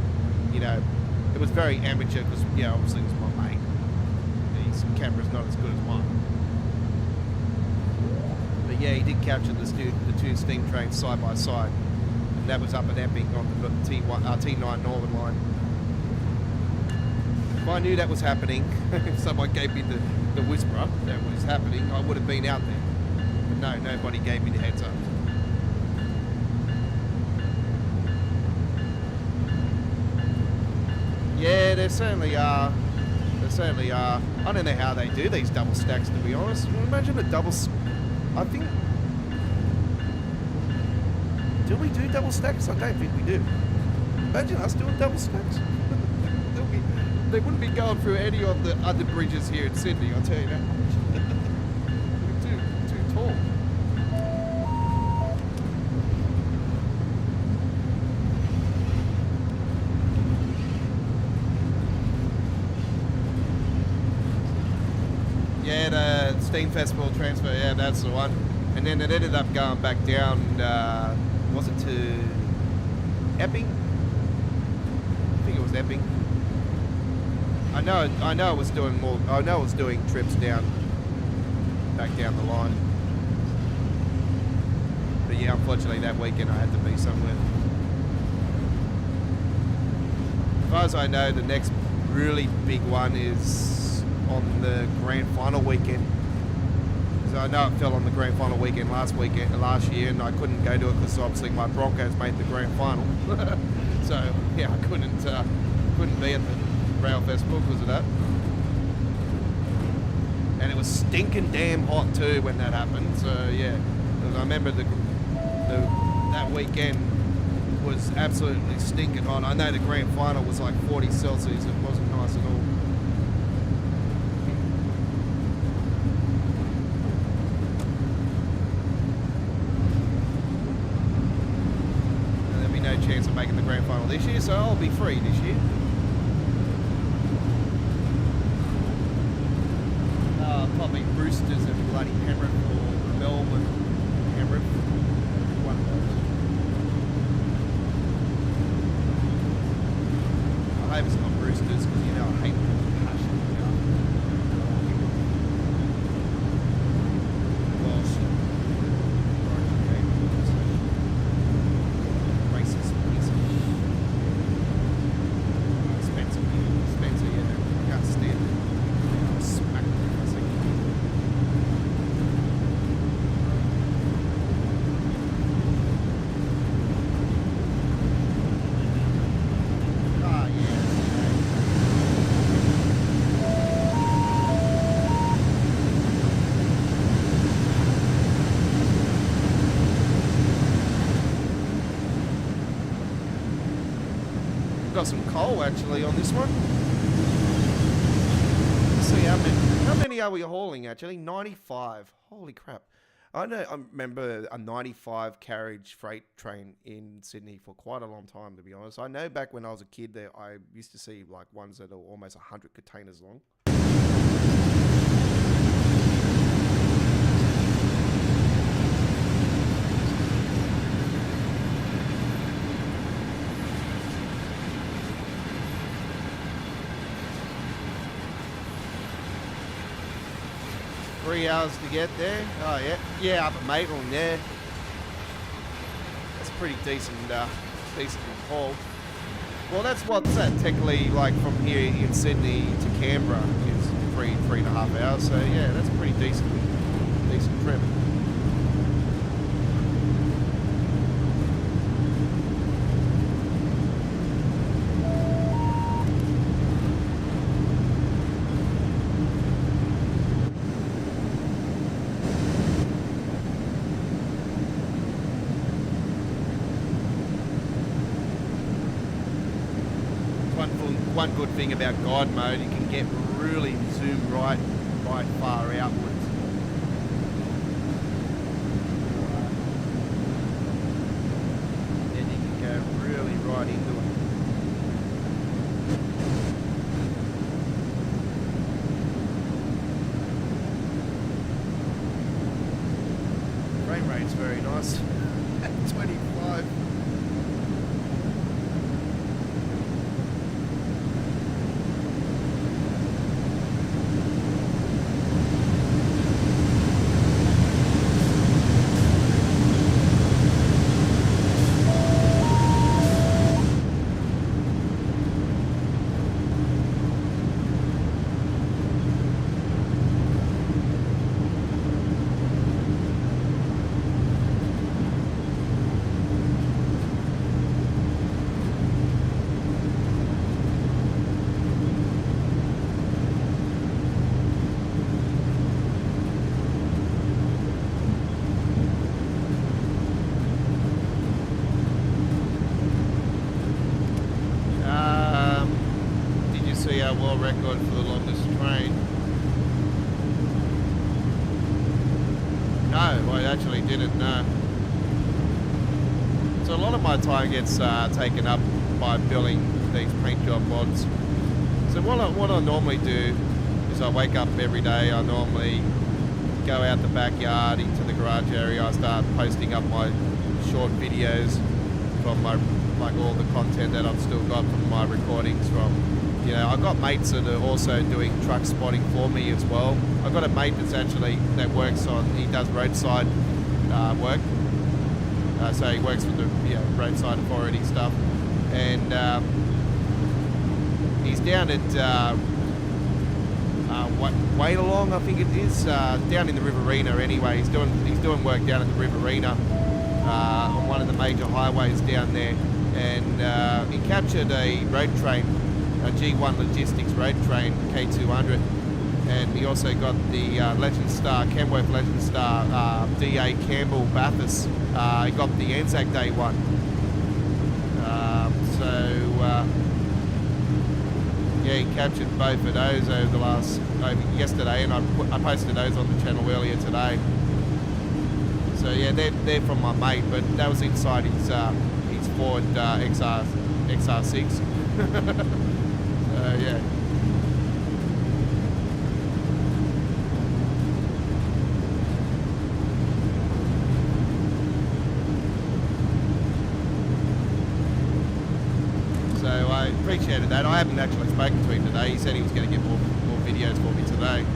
you know, it was very amateur because, yeah, obviously it was my mate. His camera's not as good as mine. But yeah, he did capture the two steam trains side by side. That was up at Epping on the T9 Northern Line. If I knew that was happening, if someone gave me the whisper that was happening, I would have been out there. But no, nobody gave me the heads up. Yeah, there certainly are. There certainly are. I don't know how they do these double stacks, to be honest. Imagine a double... I think... Do we do double stacks? I don't think we do. Imagine us doing double stacks. They wouldn't be going through any of the other bridges here in Sydney, I'll tell you that much. We're too tall. Yeah, the Steam Festival transfer, yeah, that's the one. And then it ended up going back down, was it to Epping? I think it was Epping. I know it was doing more. I know it was doing trips back down the line. But yeah, unfortunately that weekend I had to be somewhere. As far as I know, the next really big one is on the grand final weekend. Because I know it fell on the grand final weekend last year, and I couldn't go to it because obviously my Broncos made the grand final. So yeah, I couldn't be at the Rail Festival because of that. And it was stinking damn hot too when that happened. So yeah, because I remember that weekend was absolutely stinking hot. I know the grand final was like 40 Celsius. It wasn't nice at all. And there'll be no chance of making the grand final this year, so I'll be free this year. Roosters and bloody Penrith or Melbourne, Penrith. One of those. I hope it's not Roosters because you know I hate the passion. Got some coal actually on this one. Let's see how many are we hauling actually? 95. Holy crap. I remember a 95 carriage freight train in Sydney for quite a long time, to be honest. I know back when I was a kid there, I used to see like ones that are almost 100 containers long. 3 hours to get there. Oh yeah, yeah, up at Maitland, yeah. That's pretty decent, decent haul. Well, that's what's that technically like from here in Sydney to Canberra is 3.5 hours. So yeah, that's pretty decent trip. One good thing about guide mode, you can get really zoom right far outwards. Then you can go really right into it. Frame rate's very nice at 25. World record for the longest train. No, I actually didn't know. So a lot of my time gets taken up by building these paint job mods. So what I normally do is I wake up every day, I normally go out the backyard into the garage area, I start posting up my short videos from my, like all the content that I've still got from my recordings from. You know, I've got mates that are also doing truck spotting for me as well. I've got a mate that works on, he does roadside work. So he works with the roadside authority stuff. And he's down at Waylong, I think it is, down in the Riverina anyway. He's doing work down at the Riverina on one of the major highways down there. And he captured a road train, a G1 Logistics road train, K200, and he also got the Legend Star, Kenworth Legend Star, DA Campbell Bathurst. He got the Anzac Day one. Yeah, he captured both of those over yesterday, and I posted those on the channel earlier today. So yeah, they're from my mate, but that was inside his Ford XR6. Yeah. appreciated that. I haven't actually spoken to him today. He said he was going to get more videos for me today.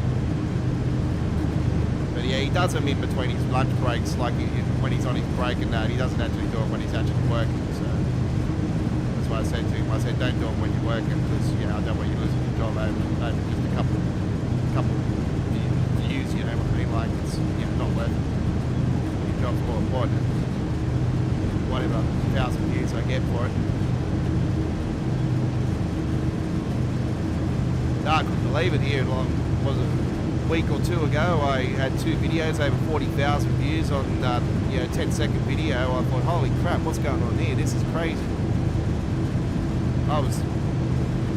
But yeah, he does them in between his lunch breaks, like when he's on his break and that. He doesn't actually do it when he's actually working. So that's why I said to him, I said, don't do them when you're working, because I don't want you losing your job over just a couple views. You know what I mean? Like it's not worth it. Your job's more important. Whatever 1,000 views I get for it. No, I couldn't believe it here. Was it a week or two ago? I had 2 videos over 40,000 views on 10-second video. I thought, holy crap, what's going on here? This is crazy. I was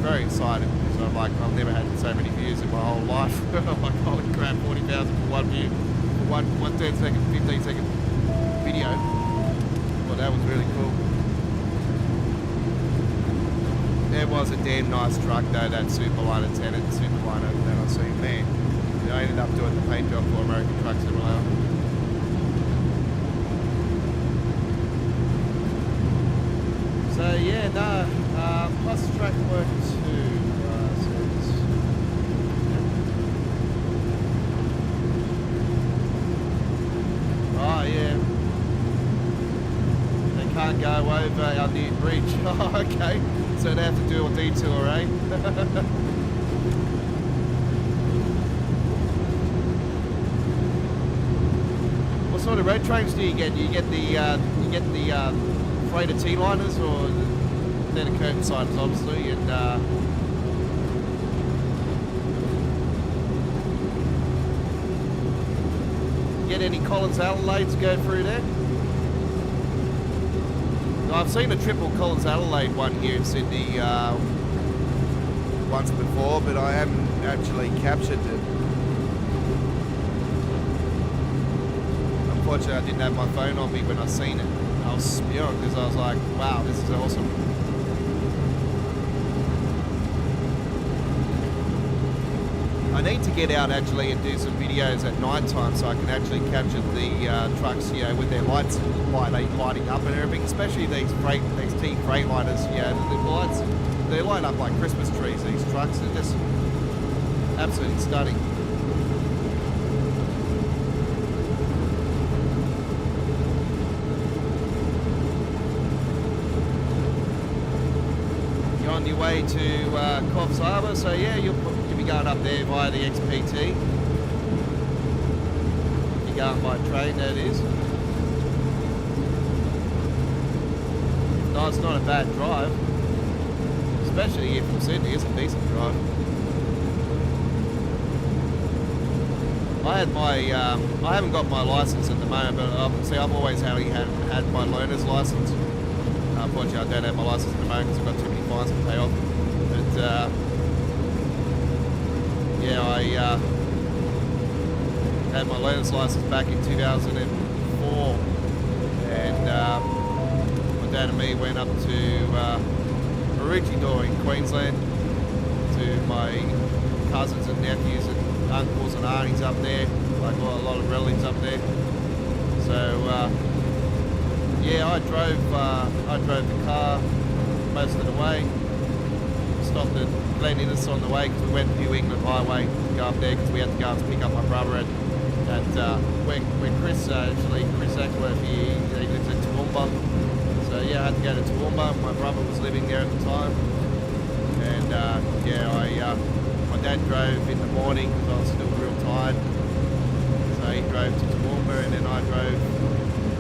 very excited because I'm like, I've never had so many views in my whole life. I'm like, holy crap, 40,000 for one view, for one 10-second, 15-second video. Well, that was really cool. There was a damn nice truck though, that Superliner that I seen, man. I ended up doing the paint job for American Truck Simulator. So yeah, no, plus track work too. Oh yeah. They can't go over our new bridge. Oh, okay. So they have to do a detour, eh? What sort of road trains do you get? You get the freighter T-liners, or they're the curtain siders, obviously, and get any Collins Adelaides go through there? I've seen a triple Collins Adelaide one here in Sydney once before, but I haven't actually captured it. Unfortunately, I didn't have my phone on me when I seen it. I was spewing because I was like, wow, this is awesome. I need to get out actually and do some videos at night time so I can actually capture the trucks, with their lights lighting up and everything, especially these T Freightliners, the lights, they light up like Christmas trees, these trucks. They're just absolutely stunning. You're on your way to Coffs Harbour, so yeah, you'll be going up there via the XPT. If you're going by train, that is. No, it's not a bad drive, especially here from Sydney. It's a decent drive. I haven't got my license at the moment, but I've always had my learner's license. Unfortunately, I don't have my license at the moment because I've got too many fines to pay off. But I had my learner's license back in 2004, and my dad and me went up to Maroochydore in Queensland to my cousins and nephews and uncles and aunties up there, like a lot of relatives up there. So I drove the car most of the way. Stopped at Glen Innes on the way because we went to New England Highway to go up there because we had to go and pick up my brother at when Chris Axworth, he lives in Toowoomba. So yeah, I had to go to Toowoomba. My brother was living there at the time, and my dad drove in the morning because I was still real tired. So he drove to Toowoomba, and then I drove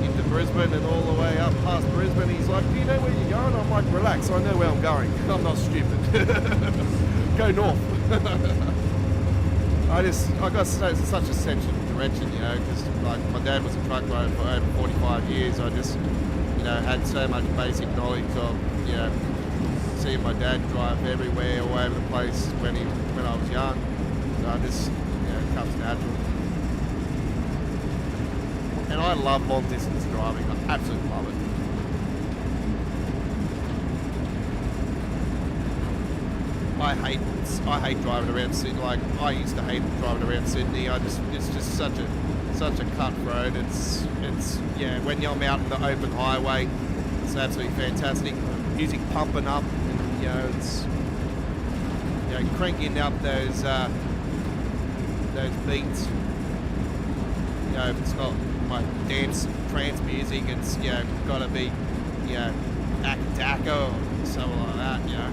into Brisbane and all the way up past Brisbane. He's like, "Do you know where you're going?" I'm like, "Relax, I know where I'm going. I'm not stupid. Go north." I got such a sense of direction, because like my dad was a truck driver for over 45 years. I just, had so much basic knowledge of, seeing my dad drive everywhere, all over the place when I was young. So I just, it comes natural. And I love long distance driving. I absolutely love it. I hate driving around Sydney. Like, I used to hate driving around Sydney. It's just such a cutthroat. It's when you're out in the open highway, it's absolutely fantastic. Music pumping up, and you know, it's, you know, cranking up those beats. You know, if it's not like dance, trance music, it's, you know, got to be, you know, Akadaka or something like that, you know.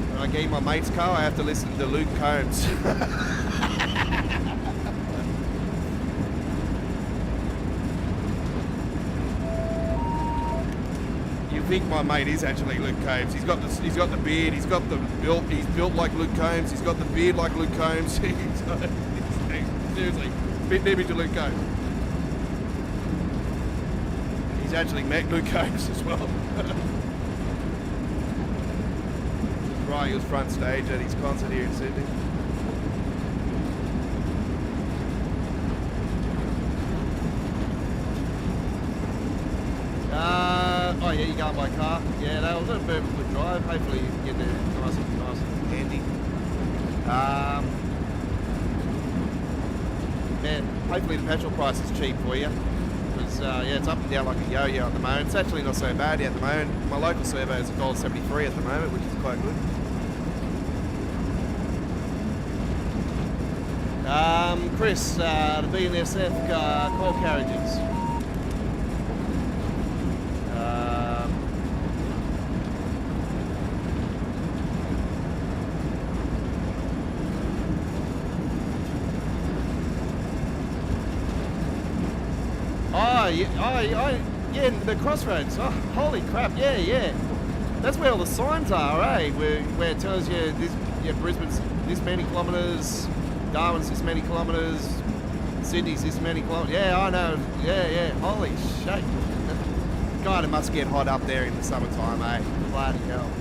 When I get in my mate's car, I have to listen to Luke Combs. You think my mate is actually Luke Combs? He's got the beard. He's built like Luke Combs. He's got the beard like Luke Combs. Seriously, bit image of Luke Combs. He's actually met Luke Combs as well. Right, he was front stage at his concert here in Sydney. Oh yeah, you going by car? Yeah, that was a bit of a good drive. Hopefully you can get there nice and handy. Man, hopefully the petrol price is cheap for you. Because yeah, it's up and down like a yo-yo at the moment. It's actually not so bad at the moment. My local servo is $1.73 at the moment, which is quite good. Chris, the BNSF coal carriages. Yeah, the crossroads. Oh, holy crap! Yeah. That's where all the signs are, eh? Where it tells you this, yeah, Brisbane's this many kilometres, Darwin's this many kilometres, Sydney's this many kilometres. Yeah, I know. Yeah. Holy shit! God, it must get hot up there in the summertime, eh? Bloody hell.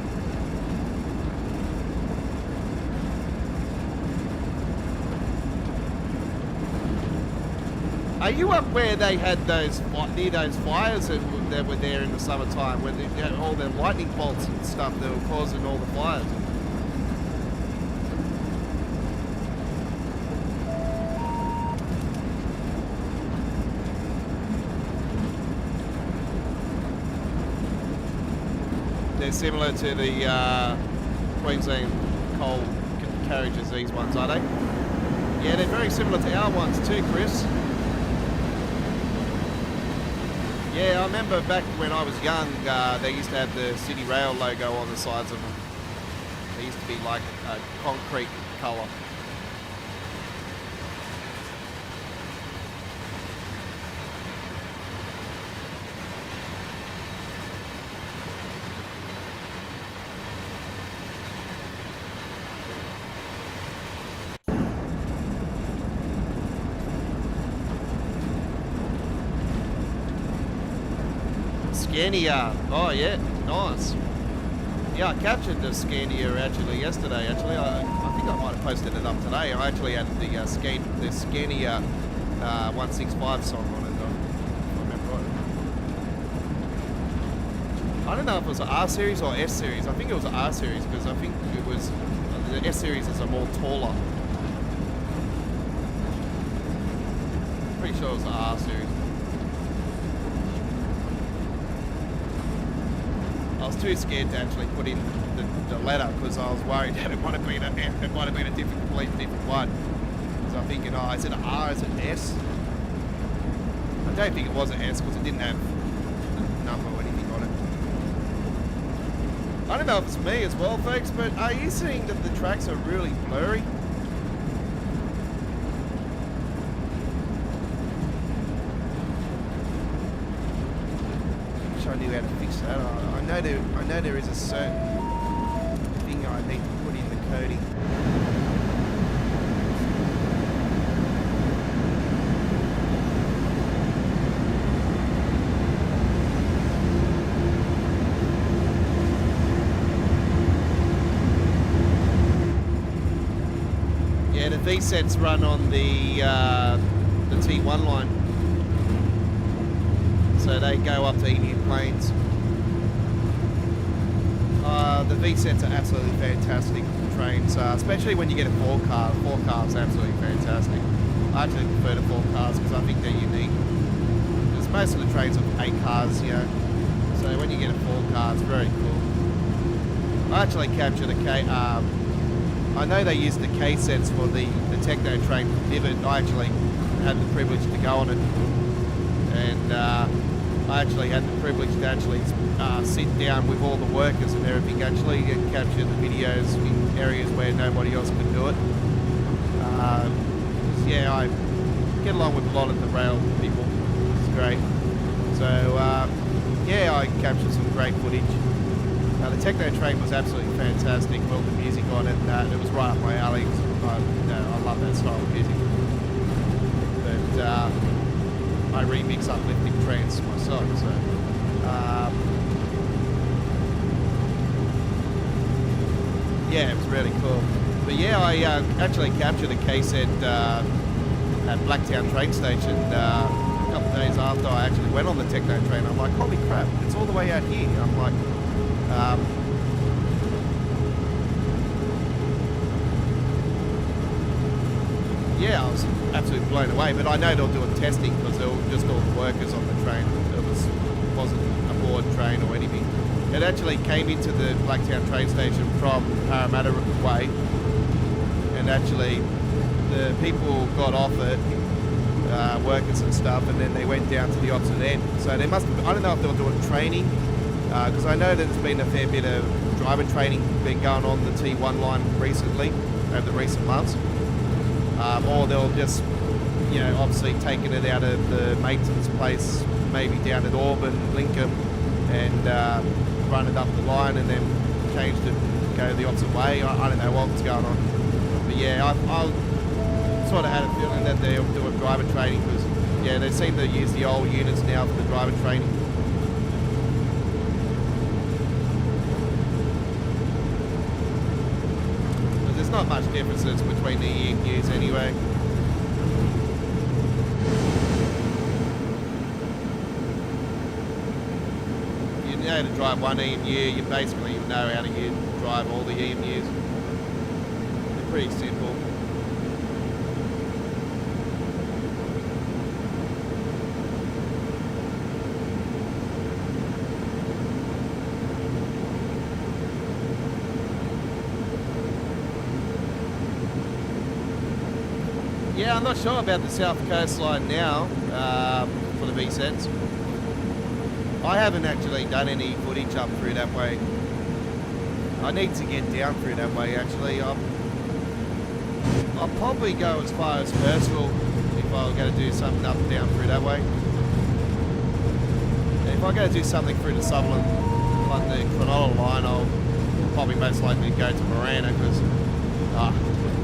Are you up where they had those near those fires that were there in the summertime, where they had all the lightning bolts and stuff that were causing all the fires? They're similar to the Queensland coal carriages, these ones, are they? Yeah, they're very similar to our ones too, Chris. Yeah, I remember back when I was young, they used to have the City Rail logo on the sides of them. They used to be like a concrete colour. Scania. Oh yeah, nice. Yeah, I captured the Scania actually yesterday. I think I might have posted it up today. I actually had the Scania 165 song on it, if I remember right. I don't know if it was an R series or S series. I think it was an R series because I think it was the S series is a more taller. Pretty sure it was the R series. I was too scared to actually put in the letter because I was worried that it might have been a completely different one. So I'm thinking, oh, is it an R, is it an S? I don't think it was an S because it didn't have a number or anything on it. I don't know if it's me as well, folks, but are you seeing that the tracks are really blurry? I knew how to fix that. I know there is a certain thing I need to put in the coding. Yeah, the V-sets run on the T1 line. So they go up to Indian Plains. The V-sets are absolutely fantastic trains, especially when you get a 4-car. 4-car is absolutely fantastic. I actually prefer the 4 cars because I think they're unique. Because most of the trains are 8 cars, you know. So So when you get a 4-car, it's very cool. I actually captured a K. I know they used the K sets for the techno train pivot. I actually had the privilege to go on it, and I actually had the privilege to actually sit down with all the workers and everything, actually, and capture the videos in areas where nobody else could do it. Yeah, I get along with a lot of the rail people. It's great. So yeah, I captured some great footage. The techno train was absolutely fantastic. All the music on it, it was right up my alley. I love that style of music. But I remix uplifting trance myself. So yeah, it was really cool. But yeah, I actually captured a case at Blacktown train station a couple of days after I actually went on the techno train. I'm like, holy crap, it's all the way out here. I'm like, yeah, I was absolutely blown away. But I know they were doing testing because they were just all the workers on the train. It wasn't a board train or anything. It actually came into the Blacktown train station from Parramatta Way, and actually the people got off it, workers and stuff, and then they went down to the opposite end. So they must have, I don't know if they were doing training, because I know there's been a fair bit of driver training been going on the T1 line recently, over the recent months, or they'll just, you know, obviously taking it out of the maintenance place, maybe down at Auburn, Lincoln, and run it up the line and then changed it to go the opposite way. I don't know what was going on. But yeah, I sort of had a feeling that they're doing driver training because, yeah, they seem to use the old units now for the driver training. But there's not much differences between the EMUs anyway. You know how to drive one EMU, you basically know how to drive all the EMUs. They're pretty simple. Yeah, I'm not sure about the South Coast line now for the V-sets. I haven't actually done any footage up through that way. I need to get down through that way actually. I'll probably go as far as Hurstville if I'm going to do something up and down through that way. And if I'm going to do something through the Sutherland, like the Cronulla line, I'll probably most likely go to Marana because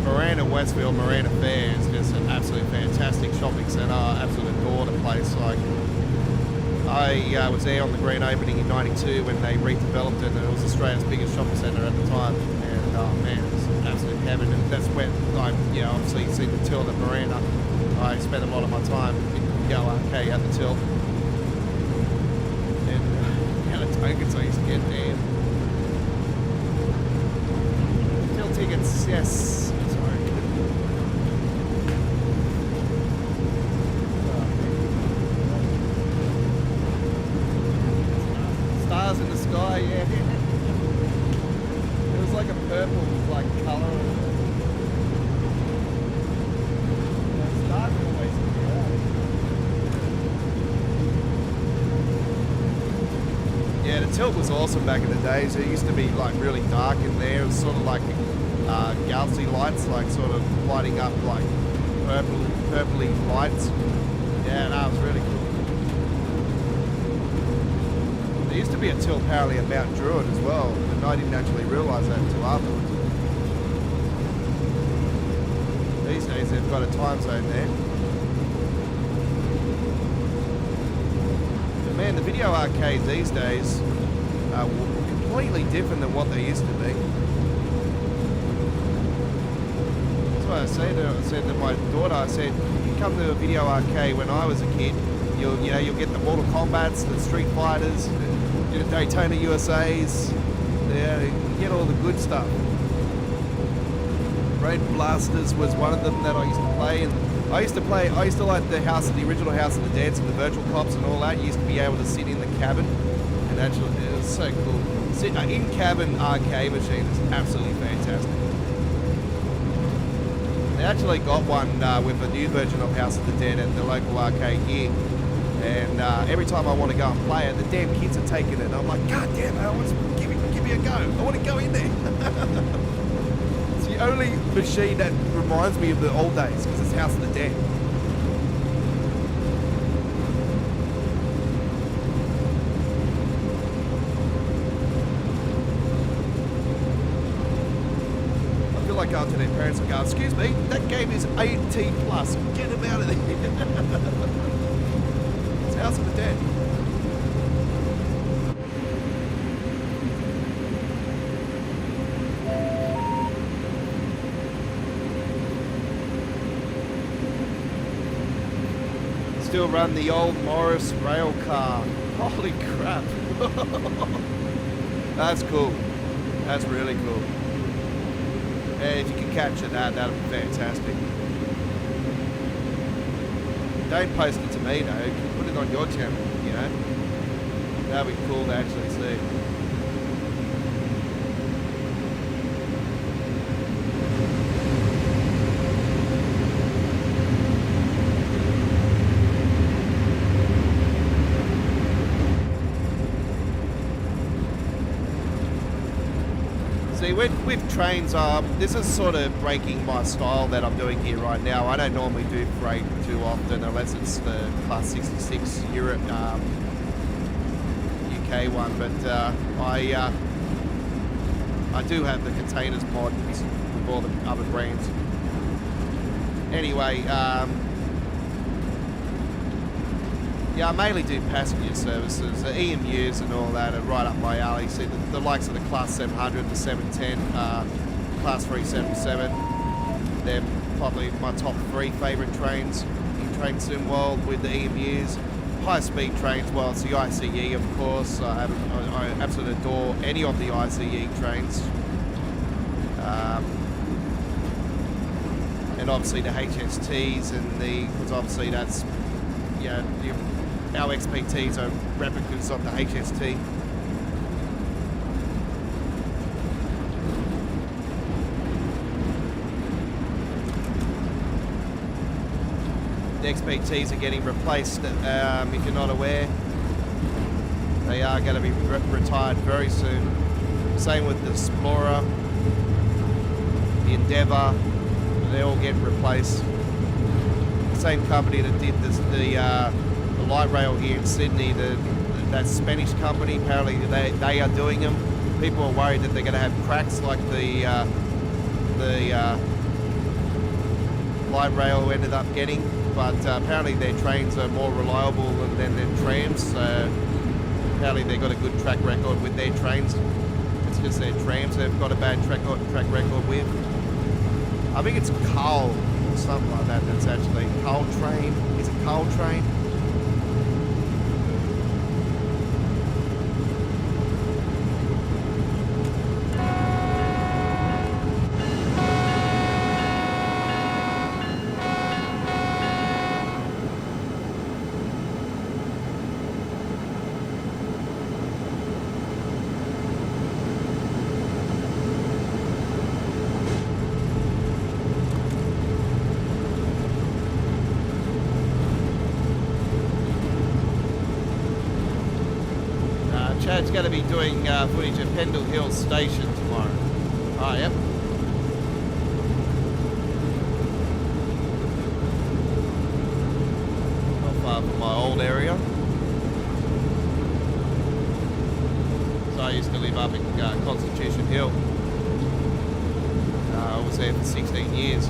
Marana, Westfield, Marana Fair is just an absolutely fantastic shopping centre. I absolutely adore the place. Like, I was there on the grand opening in '92 when they redeveloped it, and it was Australia's biggest shopping centre at the time. And oh man, it was absolute heaven. And that's when I, you know, obviously seen the till at Marana. I spent a lot of my time in Go Arcade at the till. And how the tokens I used to get there. Till tickets, yes. In the sky, yeah. It was like a purple, like colour. It's dark always in the yeah, the tilt was awesome back in the days. It used to be like really dark in there. It was sort of like galaxy lights, like sort of lighting up like purpley lights. Yeah, that was really cool. There used to be a till apparently at Mount Druitt as well, and I didn't actually realise that until afterwards. These days they've got a time zone there. But man, the video arcades these days are completely different than what they used to be. That's what I said to my daughter. I said, you come to a video arcade when I was a kid, you'll get the Mortal Kombats, the Street Fighters, the Daytona USAs, yeah, you get all the good stuff. Raid Blasters was one of them that I used to play, and I used to like the original House of the Dance and the Virtual Cops and all that. You used to be able to sit in the cabin Actually, it was so cool. In-cabin arcade machine is absolutely fantastic. They actually got one with a new version of House of the Dead at the local arcade here. And every time I want to go and play it, the damn kids are taking it. And I'm like, God damn it, I want to give me a go. I want to go in there. It's the only machine that reminds me of the old days because it's House of the Dead. Like going to their parents and go, excuse me, that game is 18 plus. Get them out of there. It's House of the Dead. Still run the old Morris rail car. Holy crap. That's cool. That's really cool. If you can capture that, that'll be fantastic. Don't post it to me though, put it on your channel, you know. That'll be cool to actually see. See, with trains, this is sort of breaking my style that I'm doing here right now. I don't normally do freight too often unless it's the Class 66 Europe, UK one, but I do have the containers mod with all the other brands. Anyway, yeah, I mainly do passenger services, the EMUs and all that are right up my alley. See, the likes of the Class 700, the 710, Class 377, they're probably my top 3 favourite trains in Train Sim World with the EMUs. High-speed trains, well, it's the ICE, of course. I absolutely adore any of the ICE trains. And obviously the HSTs and because obviously that's, you know, our XPTs are replicas of the HST. The XPTs are getting replaced, if you're not aware. They are going to be retired very soon. Same with the Explorer, the Endeavour, they're all getting replaced. The same company that did this, the light rail here in Sydney, that Spanish company, apparently they are doing them. People are worried that they're going to have cracks like the light rail ended up getting, but apparently their trains are more reliable than their trams. So apparently they've got a good track record with their trains. It's just their trams they've got a bad track record with. I think it's Carl or something like that. That's actually Carl Train. Is it Carl Train? Chad's going to be doing footage at Pendle Hill Station tomorrow. Oh, yep. Not far from my old area. So I used to live up in Constitution Hill. I was there for 16 years.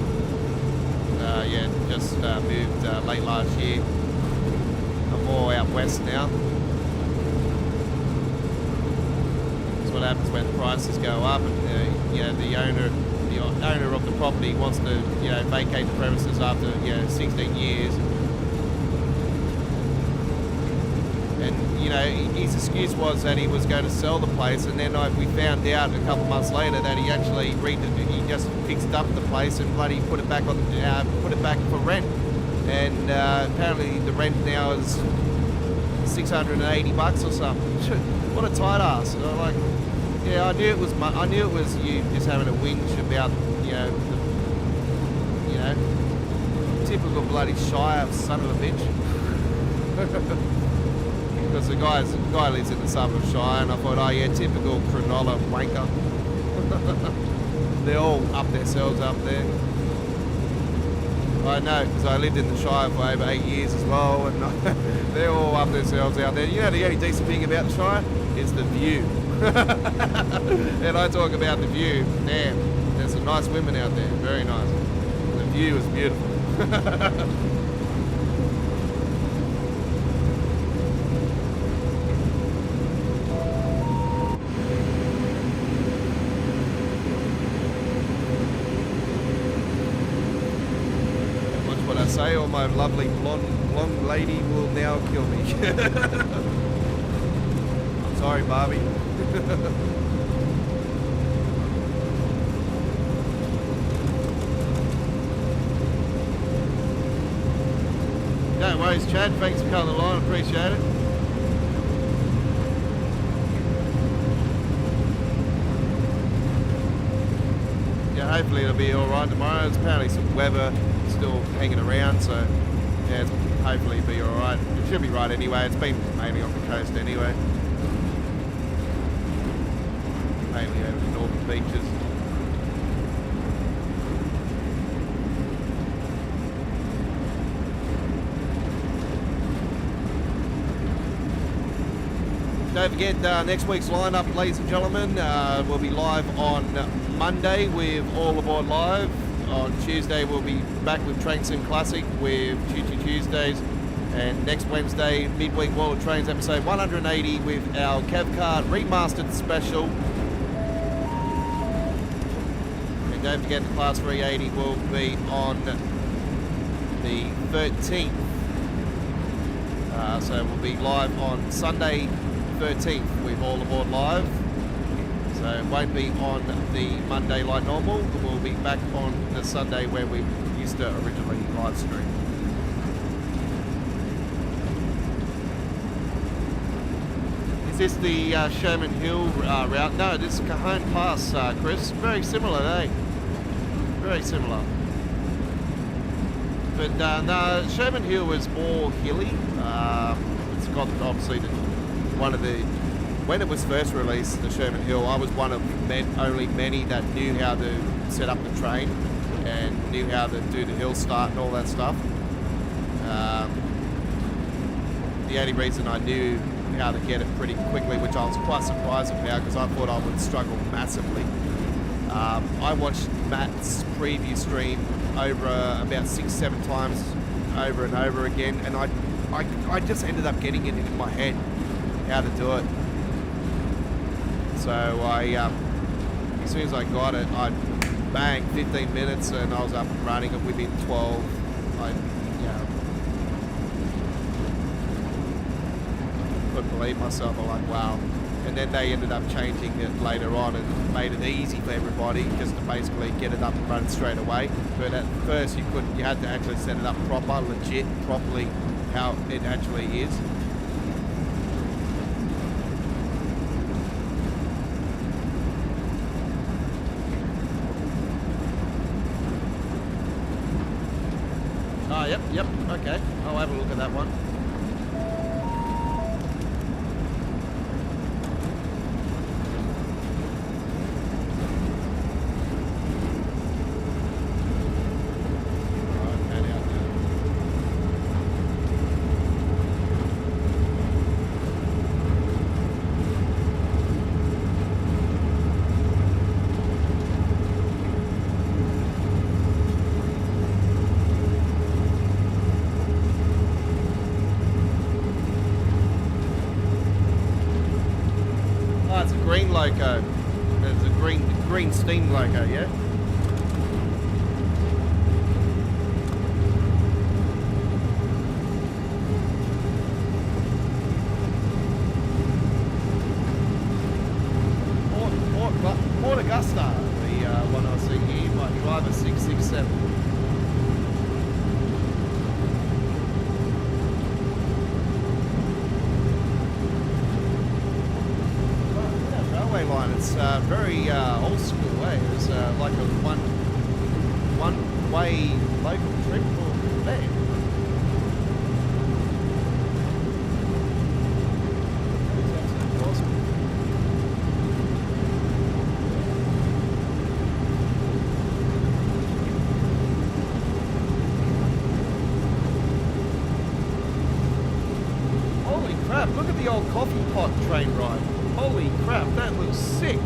Yeah, just moved late last year. I'm more out west now. What happens when prices go up and you know, the owner of the property wants to, you know, vacate the premises after, you know, 16 years, and you know, his excuse was that he was going to sell the place, and then we found out a couple of months later that he actually he just fixed up the place and bloody put it back for rent, and apparently the rent now is $680 or something. What a tight ass. And I'm like, yeah, I knew it was you just having a whinge about, typical bloody Shire son of a bitch. Because the guy lives in the suburb of Shire, and I thought, oh yeah, typical Cronulla wanker. They're all up themselves up there. I know, because I lived in the Shire for over 8 years as well, and they're all up themselves out there. You know, the only decent thing about the Shire is the view. And I talk about the view. Damn, there's some nice women out there, very nice. The view is beautiful. Say, or my lovely blonde lady will now kill me. I'm sorry, Barbie. No worries, Chad. Thanks for coming along. Appreciate it. Yeah, hopefully it'll be all right tomorrow. There's apparently some weather still hanging around, so yeah, hopefully it'll be all right. It should be right anyway. It's been mainly on the coast anyway, mainly over the northern beaches. Don't forget next week's lineup, ladies and gentlemen. We'll be live on Monday with All Aboard Live. On Tuesday we'll be back with Train Sim Classic with Choo Choo Tuesdays, and next Wednesday Midweek World of Trains episode 180 with our Cav Card Remastered Special. And don't forget the Class 380 will be on the 13th, so we'll be live on Sunday 13th with All Aboard Live. So it won't be on the Monday like normal. We'll be back on the Sunday where we used to originally live stream. Is this the Sherman Hill route? No, this is Cajon Pass, Chris. Very similar, eh? Very similar. But no, Sherman Hill is more hilly. It's got obviously when it was first released, the Sherman Hill, I was one of only many that knew how to set up the train and knew how to do the hill start and all that stuff. The only reason I knew how to get it pretty quickly, which I was quite surprised about because I thought I would struggle massively. I watched Matt's preview stream over about 6-7 times over and over again, and I just ended up getting it in my head how to do it. So as soon as I got it, I bang, 15 minutes and I was up and running, and within 12, I couldn't believe myself. I'm like, wow. And then they ended up changing it later on and made it easy for everybody just to basically get it up and running straight away. But at first you had to actually set it up properly how it actually is. Yep, okay. I'll have a look at that one. Loco. There's a green steam loco, yeah? Port Augusta, the one I see here, my driver 667. one. It's very old school, eh? It's like a one-way local trip for man. It's absolutely awesome. Holy crap, look at the old coffee pot train ride. Holy crap, that looks sick.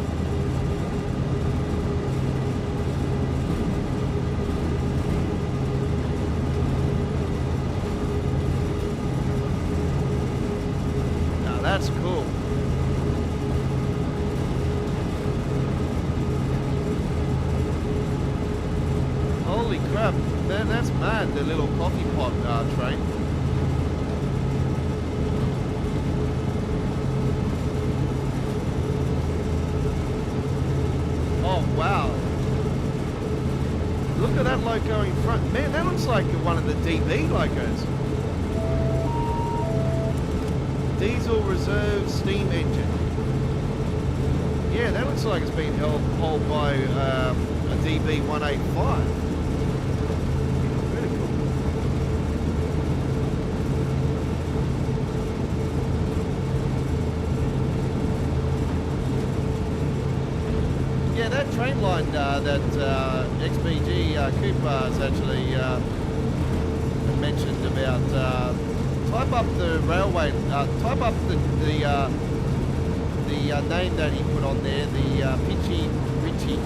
Now that's cool. Holy crap, that's mad, the little coffee pot train. Oh wow. Look at that loco in front. Man, that looks like one of the DB locos. Diesel reserve steam engine. Yeah, that looks like it's been hauled by a DB 185. Very cool. Yeah, that train line that XBG Cooper has actually mentioned about type up the railway, type up the name that he put on there, the Richie.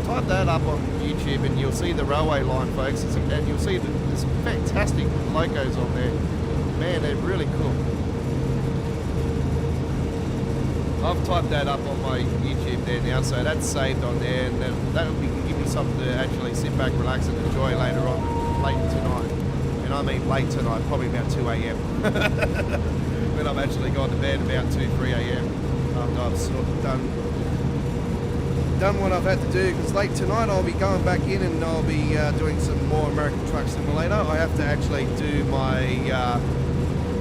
Type that up on YouTube and you'll see the railway line, folks. And you'll see there's fantastic locos on there. Man, they're really cool. I've typed that up on my YouTube there now, so that's saved on there, and that'll give me something to actually sit back, relax, and enjoy later on, late tonight. And I mean late tonight, probably about 2 a.m. when I've actually gone to bed about 2, 3 a.m. after I've sort of done what I've had to do, because late tonight I'll be going back in and I'll be doing some more American Truck Simulator. I have to actually do my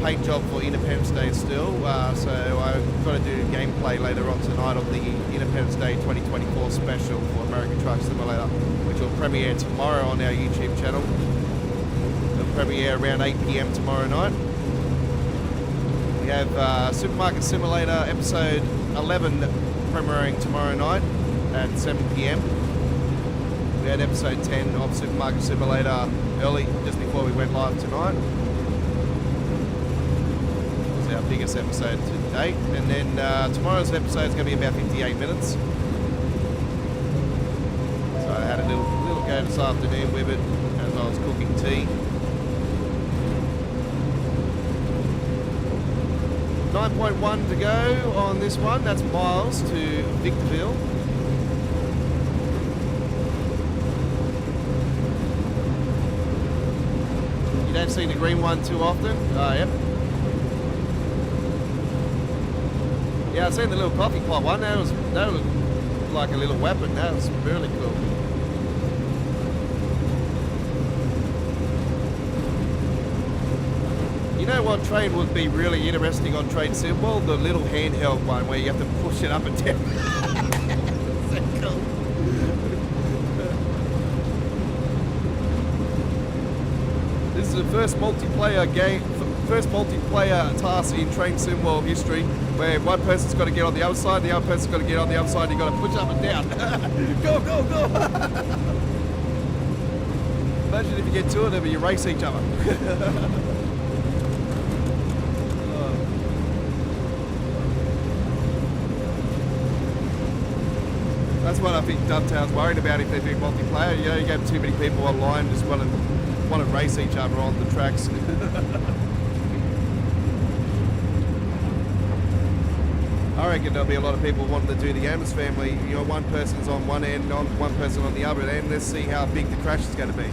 paint job for Independence Day still, so I've got to do gameplay later on tonight of the Independence Day 2024 special for American Truck Simulator, which will premiere tomorrow on our YouTube channel. It'll premiere around 8 p.m. tomorrow night. We have Supermarket Simulator episode 11 premiering tomorrow night at 7 p.m. We had episode 10 of Supermarket Simulator early, just before we went live tonight. Our biggest episode to date, and then tomorrow's episode is going to be about 58 minutes. So I had a little go this afternoon with it as I was cooking tea. 9.1 to go on this one. That's miles to Victorville. You don't see the green one too often. Yep. Yeah, I seen the little coffee pot one. That was like a little weapon. That was really cool. You know what train would be really interesting on Train Sim? Well, the little handheld one where you have to push it up and down. So cool. This is the first multiplayer game. First multiplayer task in Train Sim World history where one person's got to get on the other side, the other person's got to get on the other side, you've got to push up and down. Go, go, go! Imagine if you get two of them and you race each other. That's what I think Dovetail's worried about if they're doing multiplayer. You know, you get too many people online just want to race each other on the tracks. I reckon there'll be a lot of people wanting to do the Amos family. You know, one person's on one end, one person on the other end. Let's see how big the crash is going to be.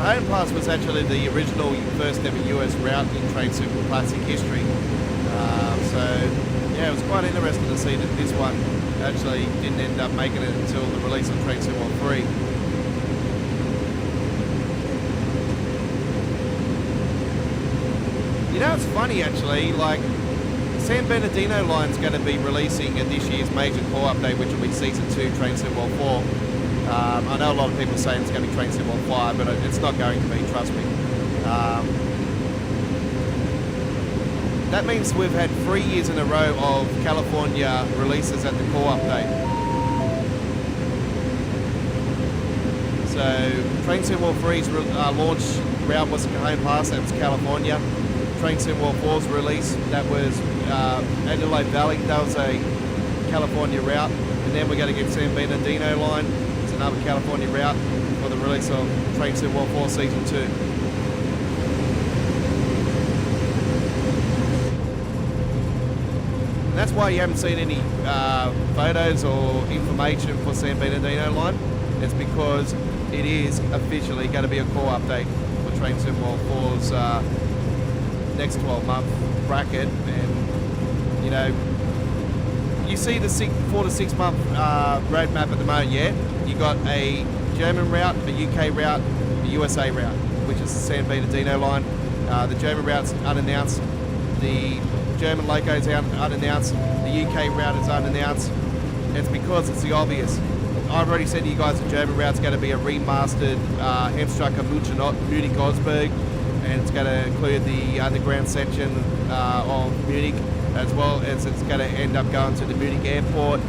Cajon Pass was actually the original first ever US route in Train Simple Classic history. So yeah, it was quite interesting to see that this one actually didn't end up making it until the release of Train Simple 3. You know, it's funny actually, like San Bernardino line's going to be releasing in this year's major core update, which will be Season 2 Train Simple 4. I know a lot of people saying it's going to be Train Simple 5, but it's not going to be, trust me. That means we've had 3 years in a row of California releases at the core update. So Train Simple 3's launch route was Cajon Pass, that was California. Train Simple 4's release, that was Antelope Valley, that was a California route. And then we're going to get San Bernardino line, it's another California route for the release of Train Simple 4 Season 2. And that's why you haven't seen any photos or information for San Bernardino line. It's because it is officially going to be a core update for Train Simple 4's next 12-month bracket. And you know, you see the 4 to 6 month roadmap at the moment. Yeah, you got a German route, a UK route, a USA route, which is the San Bernardino line. The German route's unannounced, the German locos unannounced, the UK route is unannounced. It's because it's the obvious. I've already said to you guys the German route's going to be a remastered Hemstrucker Munich-Osberg, and it's going to include the underground section of Munich, as well as it's going to end up going to the Munich airport.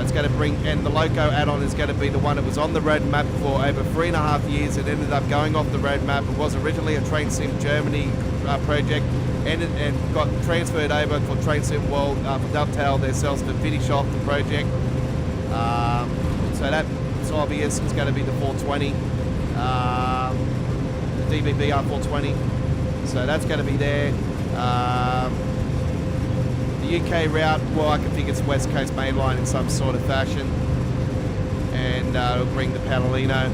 It's going to bring, and the loco add-on is going to be the one that was on the roadmap for over 3.5 years. It ended up going off the roadmap. It was originally a Train Sim Germany project, and got transferred over for Train Sim World for Dovetail themselves to finish off the project. So that's obvious. It's going to be the 420, the DBBR 420. So that's going to be there. The UK route, well, I can think it's West Coast Main Line in some sort of fashion, and it'll bring the Palomino.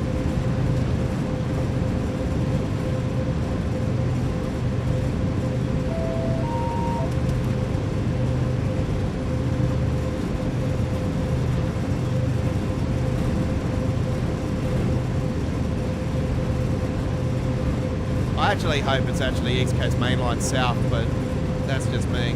I actually hope it's actually East Coast Main Line South, but that's just me.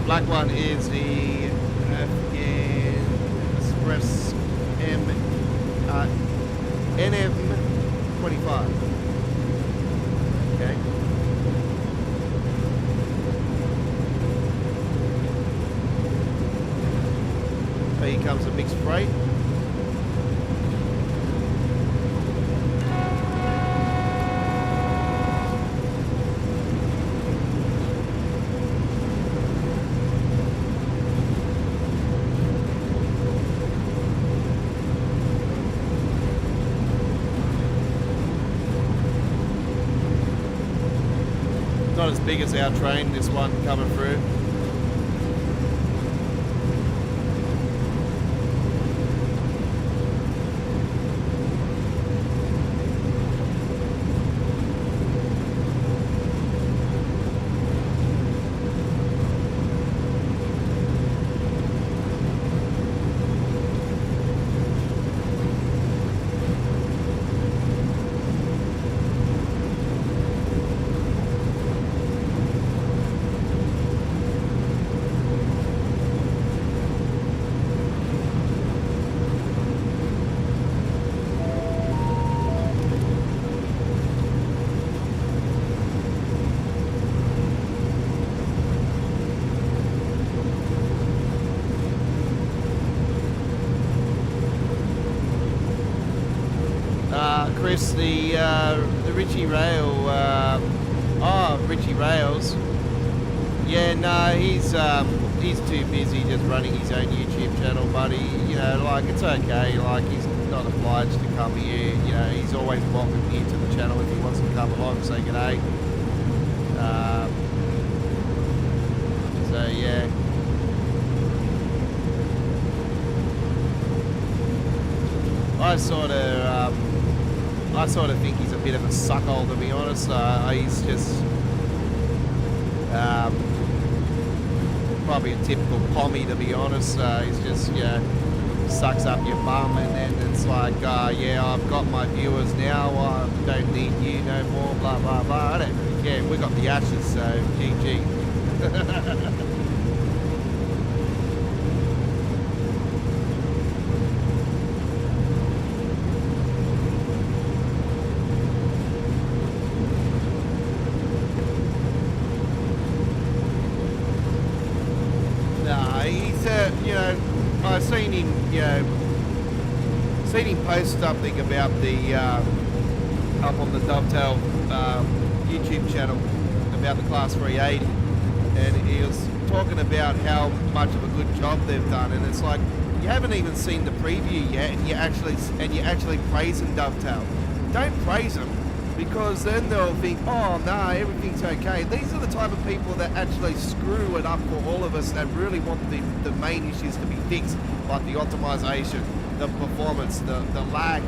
Black one is the Afghan Express NM25. Okay. So here comes a mixed freight. Not as big as our train, this one coming through. Chris, the Richie Rail, Richie Rails. Yeah, no, he's too busy just running his own YouTube channel, buddy. You know, like, it's okay. Like, he's not obliged to come here. You know, he's always welcome here to the channel if he wants to come along and say g'day. So yeah. I sort of think he's a bit of a suckhole, to be honest. He's just probably a typical pommy, to be honest. He's just, yeah, sucks up your bum, and then it's like, yeah, I've got my viewers now, I don't need you no more, blah, blah, blah. I don't really care. We got the ashes, so GG. You know, I've seen him, you know, post something about the, up on the Dovetail YouTube channel about the Class 380, and he was talking about how much of a good job they've done, and it's like, you haven't even seen the preview yet, and you're actually praising Dovetail. Don't praise them, because then they'll think, oh no, everything's okay. These are the type of people that actually screw it up for all of us that really want the main issues to be fixed, like the optimization, the performance, the lag,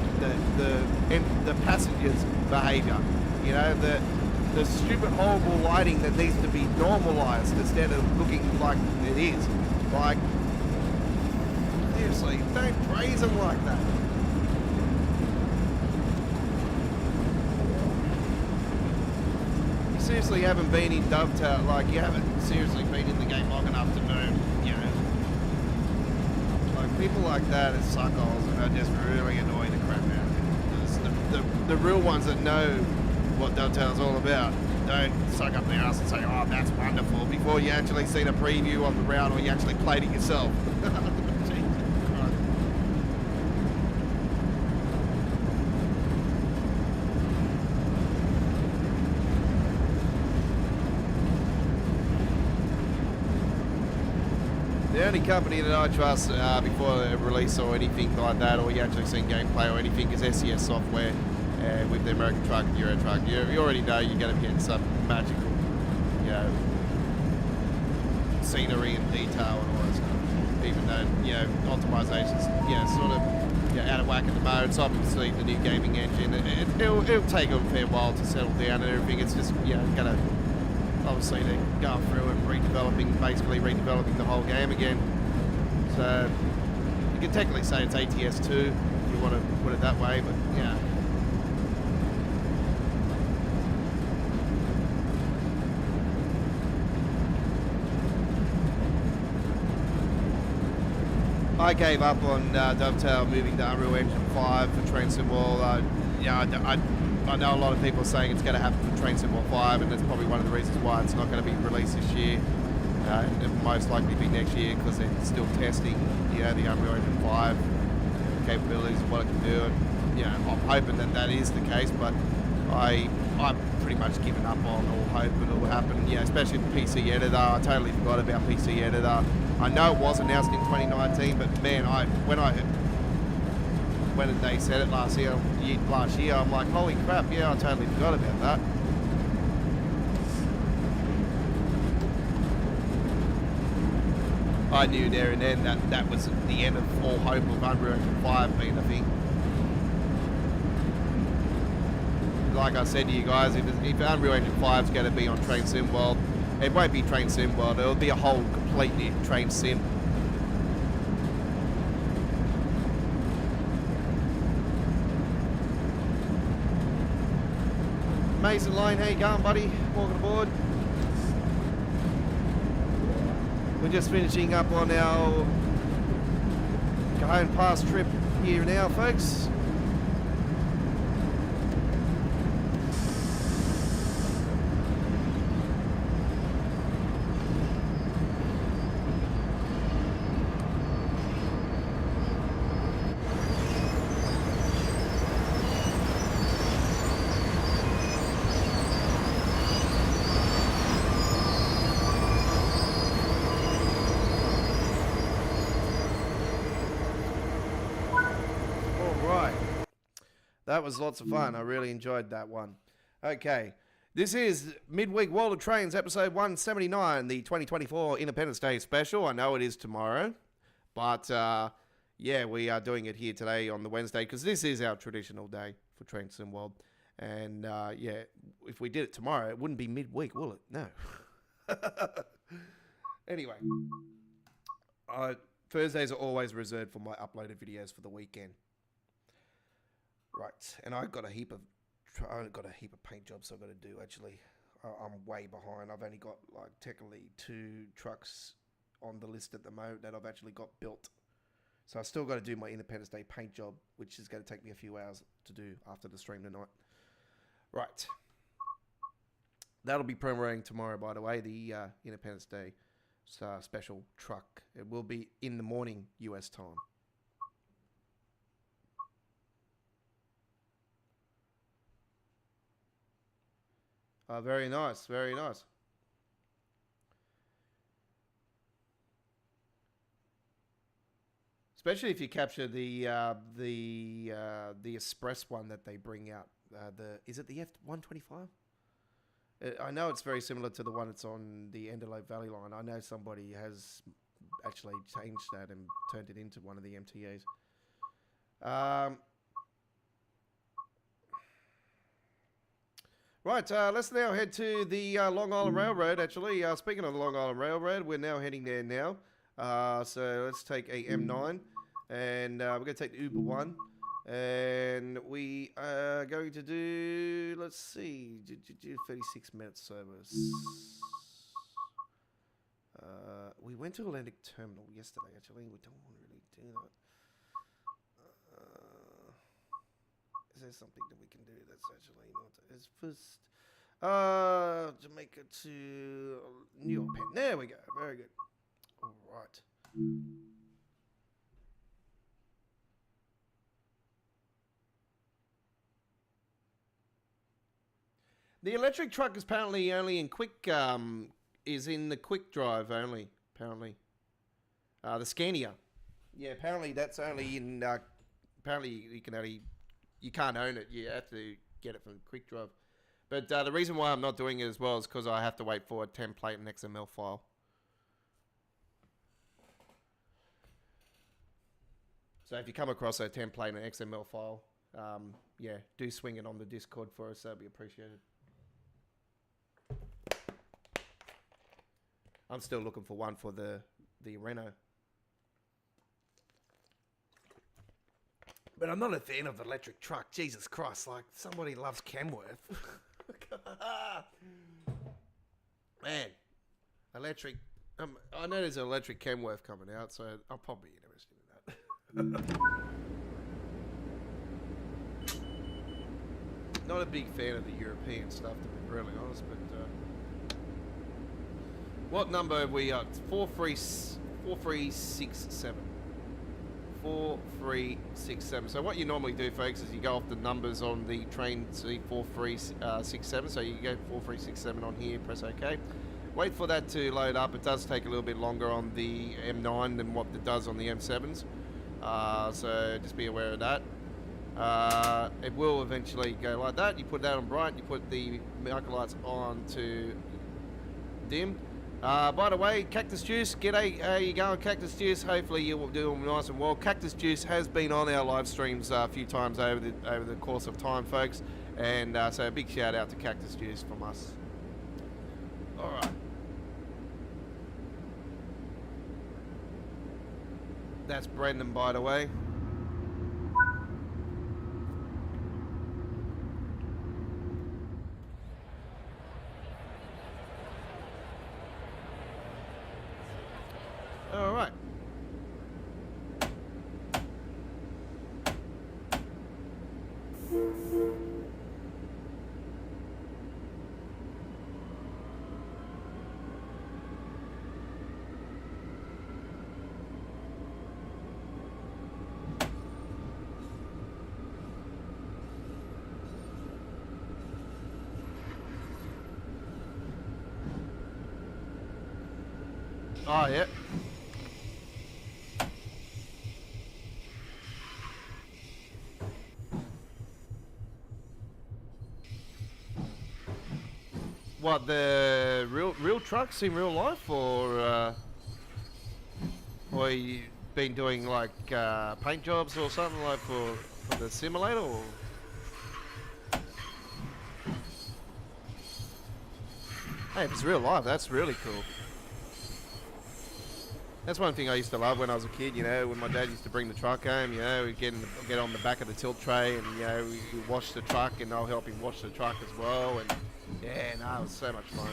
the passengers' behavior. You know, the stupid horrible lighting that needs to be normalized instead of looking like it is. Like, seriously, don't praise them like that. Seriously haven't been in Dovetail, like you haven't seriously been in the game long enough to know, you know, like people like that as suckholes, and are just really annoying the crap out of me. The real ones that know what Dovetail's all about don't suck up their ass and say, oh, that's wonderful, before you actually seen a preview of the route or you actually played it yourself. The only company that I trust before a release or anything like that, or you actually seen gameplay or anything, is SES Software with the American Truck and Euro Truck. You already know you're going to be getting some magical, you know, scenery and detail and all that stuff. Even though, you know, optimization's, you know, sort of, you know, out of whack at the moment. It's obviously the new gaming engine. It'll take a fair while to settle down and everything. It's just, you know, going to, obviously they're going through and basically redeveloping the whole game again. So you can technically say it's ATS2 if you want to put it that way, but yeah. I gave up on Dovetail moving to Unreal Engine 5 for Train Sim World. Yeah, I know a lot of people are saying it's going to happen for Train Sim World 5, and that's probably one of the reasons why it's not going to be released this year. It'll most likely be next year because they're still testing, you know, the Unreal Engine 5 capabilities of what it can do. And, you know, I'm hoping that that is the case, but I've pretty much given up on all hope that it will happen. You know, especially the PC editor. I totally forgot about PC editor. I know it was announced in 2019, but man, when they said it last year, I'm like, holy crap, yeah, I totally forgot about that. I knew there and then that was the end of all hope of Unreal Engine 5 being a thing. Like I said to you guys, if Unreal Engine 5 is going to be on Train Sim World, it won't be Train Sim World, it'll be a whole complete new Train Sim. Mason Line, how you going, buddy? Welcome aboard. We're just finishing up on our Cajon Pass trip here now, folks. That was lots of fun. I really enjoyed that one. Okay. This is Midweek World of Trains, episode 179, the 2024 Independence Day special. I know it is tomorrow, but yeah, we are doing it here today on the Wednesday because this is our traditional day for Train Sim World. And yeah, if we did it tomorrow, it wouldn't be midweek, will it? No. Anyway, Thursdays are always reserved for my uploaded videos for the weekend. Right, and I've got a heap of paint jobs I've got to do. Actually, I'm way behind. I've only got like technically 2 trucks on the list at the moment that I've actually got built. So I still got to do my Independence Day paint job, which is going to take me a few hours to do after the stream tonight. Right, that'll be premiering tomorrow. By the way, the Independence Day special truck. It will be in the morning US time. Very nice, very nice. Especially if you capture the express one that they bring out. Is it the F-125? I know it's very similar to the one that's on the Endelope Valley line. I know somebody has actually changed that and turned it into one of the MTAs. Right, let's now head to the Long Island Railroad, actually. Speaking of the Long Island Railroad, we're now heading there now. So let's take a M9, and we're going to take the Uber 1. And we are going to do, let's see, 36 minutes service. We went to Atlantic Terminal yesterday, actually. We don't want to really do that. Is there something that we can do that's actually not as first? Jamaica to New York Penn. There we go. Very good. All right. The electric truck is apparently only in quick, is in the quick drive only, apparently. The Scania. Yeah, apparently that's only in, apparently you can't own it. You have to get it from quick drive. But the reason why I'm not doing it as well is because I have to wait for a template and XML file. So if you come across a template and XML file, yeah, do swing it on the Discord for us. That'd be appreciated. I'm still looking for one for the Renault. But I'm not a fan of electric truck. Jesus Christ, like somebody loves Kenworth. Man, electric. I know there's an electric Kenworth coming out, so I'll probably be interested in that. Not a big fan of the European stuff, to be really honest, but what number have we got? 4367. 4367. So what you normally do, folks, is you go off the numbers on the train to 4367. So you go 4367 on here, press OK. Wait for that to load up. It does take a little bit longer on the M9 than what it does on the M7s. So just be aware of that. It will eventually go like that. You put that on bright. You put the marker lights on to dim. By the way, Cactus Juice, g'day, how you going, Cactus Juice? Hopefully you'll do nice and well. Cactus Juice has been on our live streams a few times over the course of time, folks, and so a big shout out to Cactus Juice from us. All right. That's Brendan, by the way. All right. Oh, yeah. What, the real trucks in real life, or you been doing like paint jobs or something like for the simulator? Or? Hey, if it's real life, that's really cool. That's one thing I used to love when I was a kid, you know, when my dad used to bring the truck home, you know, we'd get on the back of the tilt tray and, you know, we'd wash the truck and I'll help him wash the truck as well. And yeah, no, it was so much fun.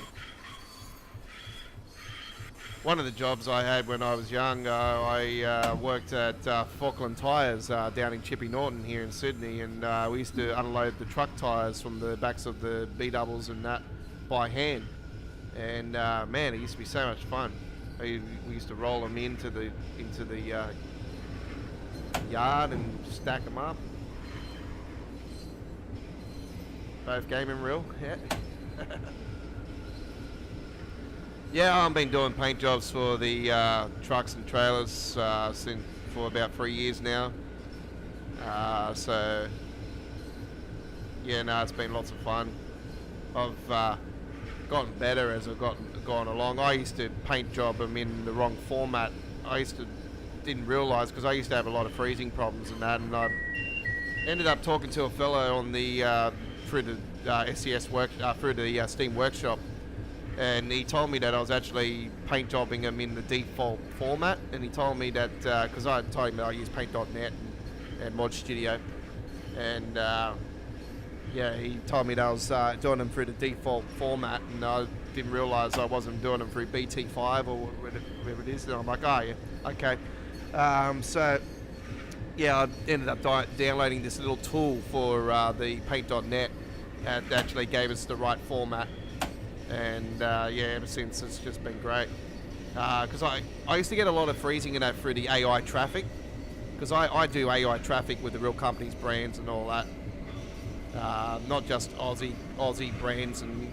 One of the jobs I had when I was young, I worked at Falkland Tyres down in Chippy Norton here in Sydney, and we used to unload the truck tyres from the backs of the B-doubles and that by hand. And man, it used to be so much fun. We used to roll them into the yard and stack them up. Both game and reel, yeah. Yeah, I've been doing paint jobs for the trucks and trailers for about 3 years now. So yeah, no, it's been lots of fun. I've gotten better as I've gone along. I used to paint job them in the wrong format. Didn't realise, because I used to have a lot of freezing problems and that, and I ended up talking to a fellow on the through the SES work through the Steam workshop, and he told me that I was actually paint jobbing them in the default format, and he told me that because I told him that I use paint.net and Mod Studio, and yeah, he told me that I was doing them through the default format, and I didn't realise I wasn't doing them through BT5 or whatever it is. And I'm like, oh yeah, okay. So yeah, I ended up downloading this little tool for the paint.net that actually gave us the right format, and yeah, ever since it's just been great. Because I used to get a lot of freezing in that through the AI traffic, because I do AI traffic with the real companies' brands and all that. Not just Aussie brands and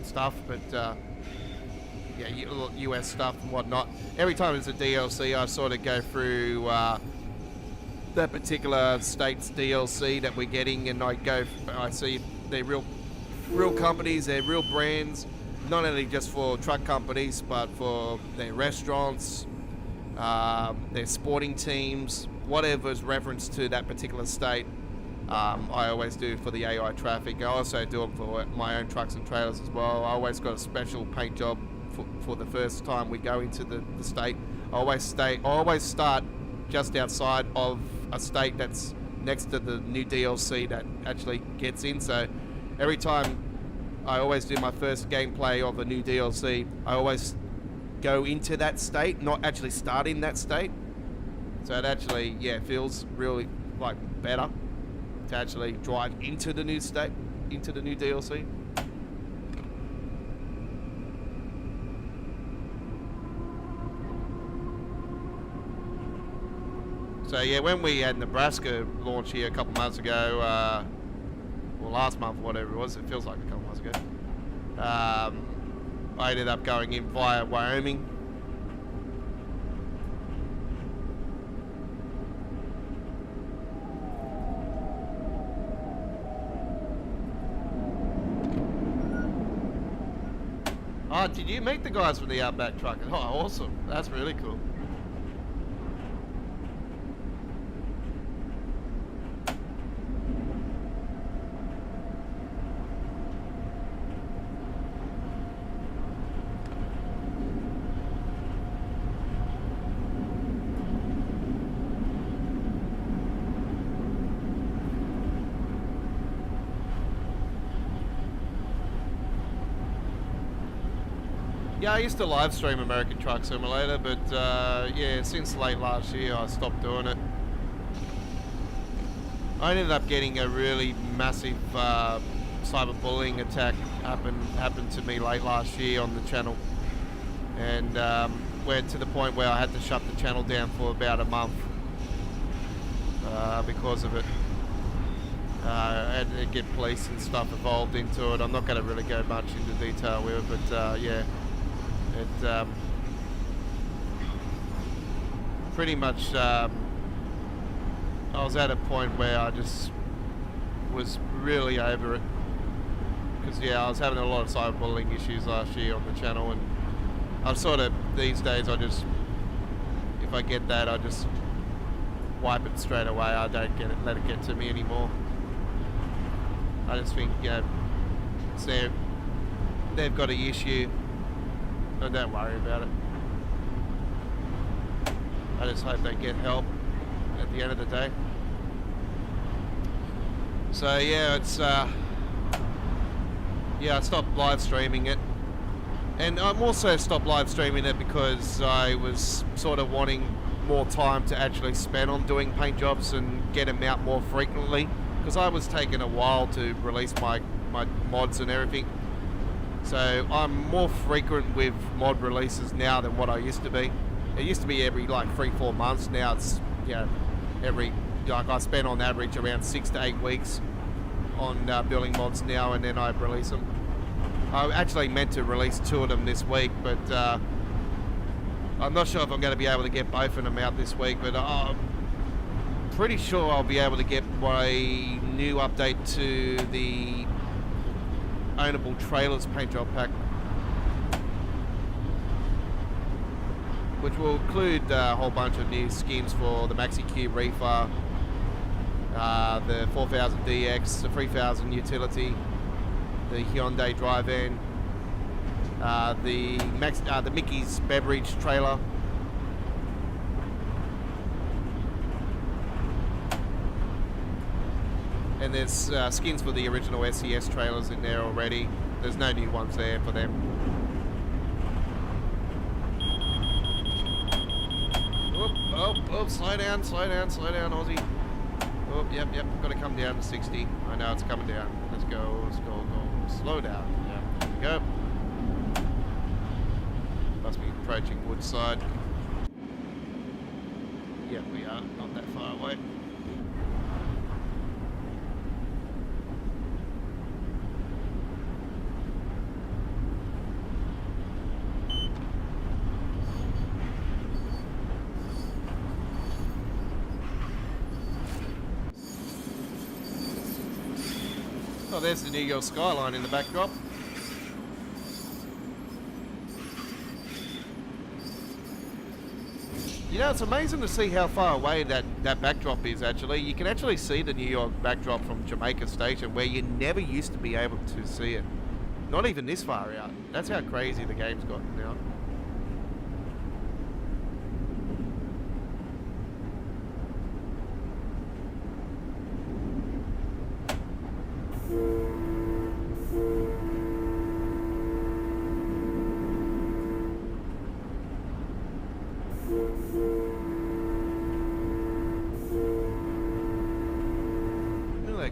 stuff, but yeah, US stuff and whatnot. Every time there's a DLC, I sort of go through that particular state's DLC that we're getting, and I see they're real companies, they're real brands, not only just for truck companies, but for their restaurants, their sporting teams, whatever's reference to that particular state. I always do for the AI traffic. I also do it for my own trucks and trailers as well. I always got a special paint job for the first time we go into the state. I always start just outside of a state that's next to the new DLC that actually gets in. So every time I always do my first gameplay of a new DLC, I always go into that state, not actually start in that state. So it actually, yeah, feels really like better to actually drive into the new state, into the new DLC. So yeah, when we had Nebraska launch here a couple months ago, well last month, whatever it was, it feels like a couple months ago, I ended up going in via Wyoming. Oh, did you meet the guys from the Outback Truck? Oh, awesome. That's really cool. Yeah, I used to live stream American Truck Simulator, but yeah, since late last year I stopped doing it. I ended up getting a really massive cyberbullying attack happened to me late last year on the channel, and went to the point where I had to shut the channel down for about a month because of it. I had to get police and stuff involved into it. I'm not going to really go much into detail with it, but yeah. It pretty much I was at a point where I just was really over it, because yeah, I was having a lot of cyberbullying issues last year on the channel, and I'm sort of, these days, I just, if I get that, I just wipe it straight away. I don't let it get to me anymore. I just think, you know, so they've got an issue, and don't worry about it. I just hope they get help at the end of the day. So yeah, it's yeah, I stopped live streaming it, and I'm also stopped live streaming it because I was sort of wanting more time to actually spend on doing paint jobs and get them out more frequently, because I was taking a while to release my mods and everything. So I'm more frequent with mod releases now than what I used to be. It used to be every like 3-4 months. Now it's, you know, every, like, I spend on average around 6 to 8 weeks on building mods now, and then I release them. I actually meant to release 2 of them this week, but I'm not sure if I'm going to be able to get both of them out this week, but I'm pretty sure I'll be able to get my new update to the ownable trailers paint job pack, which will include a whole bunch of new skins for the Maxi Cube Reefer, the 4000DX, the 3000 utility, the Hyundai drive-in, the Mickey's beverage trailer, and there's skins for the original SES trailers in there already. There's no new ones there for them. Oh, slow down, Aussie. Oh, yep, got to come down to 60. I know it's coming down. Let's go. Slow down. Yeah, there we go. Must be approaching Woodside. Yeah, we are. Not that far away. Oh, there's the New York skyline in the backdrop. You know, it's amazing to see how far away that backdrop is, actually. You can actually see the New York backdrop from Jamaica Station, where you never used to be able to see it. Not even this far out. That's how crazy the game's gotten now.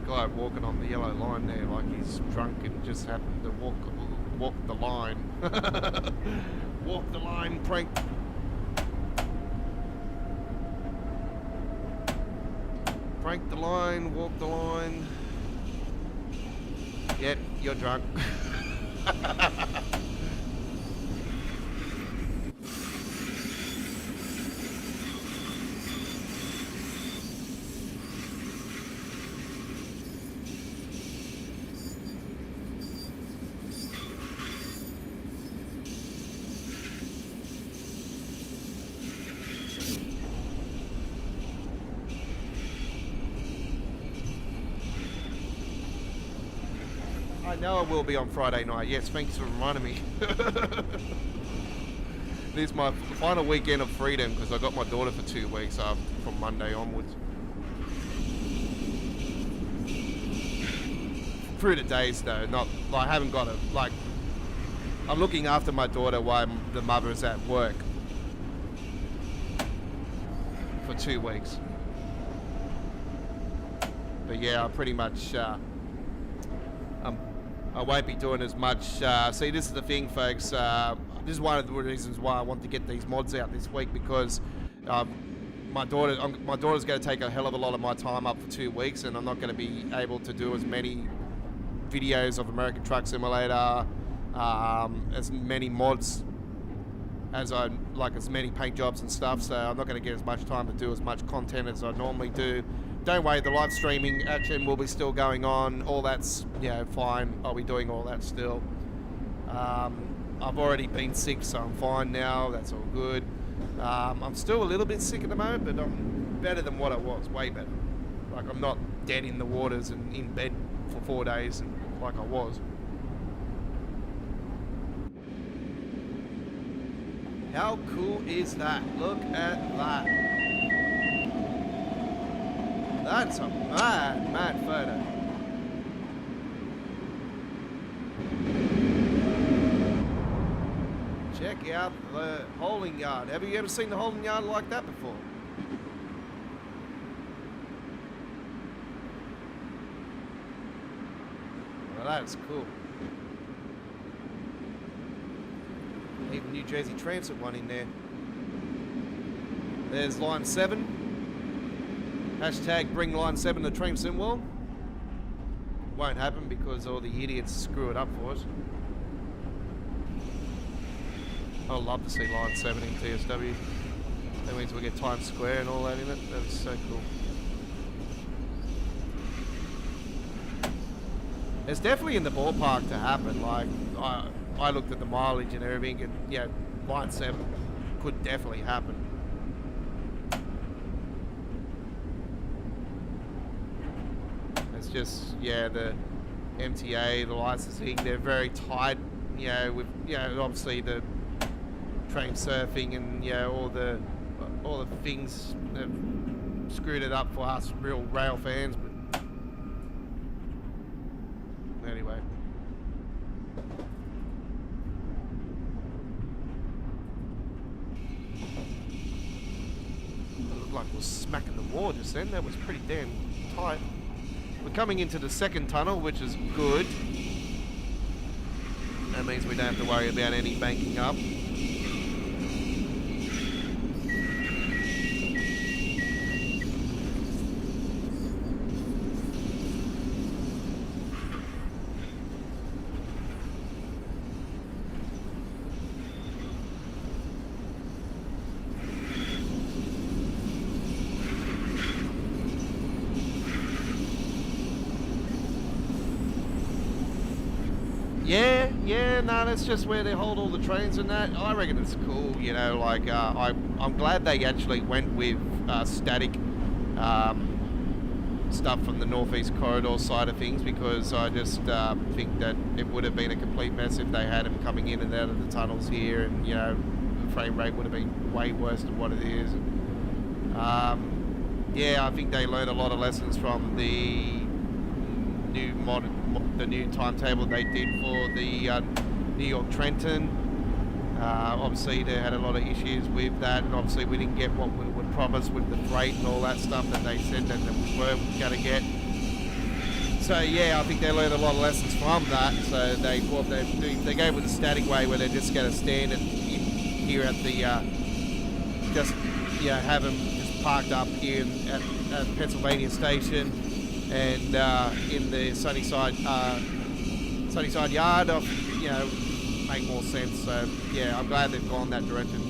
Guy walking on the yellow line there, like he's drunk and just happened to walk the line. Walk the line, prank. Prank the line, walk the line. Yep, you're drunk. I know I will be on Friday night. Yes, thanks for reminding me. This is my final weekend of freedom because I got my daughter for 2 weeks from Monday onwards. Through the days though, not like I haven't got it. Like I'm looking after my daughter while the mother is at work for 2 weeks. But yeah, I pretty much. I won't be doing as much. See, this is the thing, folks. This is one of the reasons why I want to get these mods out this week, because my daughter's going to take a hell of a lot of my time up for 2 weeks, and I'm not going to be able to do as many videos of American Truck Simulator, as many mods as as many paint jobs and stuff. So I'm not going to get as much time to do as much content as I normally do don't worry, the live streaming action will be still going on. All that's, you know, fine. I'll be doing all that still. I've already been sick, so I'm fine now. That's all good. I'm still a little bit sick at the moment, but I'm better than what I was. Way better. Like, I'm not dead in the waters and in bed for 4 days like I was. How cool is that? Look at that. That's a mad, mad photo. Check out the holding yard. Have you ever seen the holding yard like that before? Well, that's cool. Even New Jersey Transit one in there. There's line 7. Hashtag bring line 7 to Train Simwell. Won't happen because all the idiots screw it up for us. I'd love to see line 7 in TSW. That means we get Times Square and all that in it. That is so cool. It's definitely in the ballpark to happen. Like, I looked at the mileage and everything, and yeah, line 7 could definitely happen. It's just, yeah, the MTA, the licensing, they're very tight, you know, with, you know, obviously the train surfing and, you know, all the things that screwed it up for us real rail fans, but anyway. Looked like we're smacking the wall just then. That was pretty damn tight. We're coming into the second tunnel, which is good. That means we don't have to worry about any banking up. Yeah, no, that's just where they hold all the trains and that. I reckon it's cool, you know, like, I'm glad they actually went with static stuff from the Northeast Corridor side of things, because I just think that it would have been a complete mess if they had them coming in and out of the tunnels here, and, you know, the frame rate would have been way worse than what it is. Yeah, I think they learned a lot of lessons from the new timetable they did for the New York Trenton. Obviously they had a lot of issues with that, and obviously we didn't get what we were promised with the freight and all that stuff that they said that we were going to get. So yeah, I think they learned a lot of lessons from that. So they go with the static way, where they're just going to stand here at the just, you know, have them just parked up here at Pennsylvania Station, and in the Sunnyside Yard, you know, make more sense. So yeah, I'm glad they've gone that direction.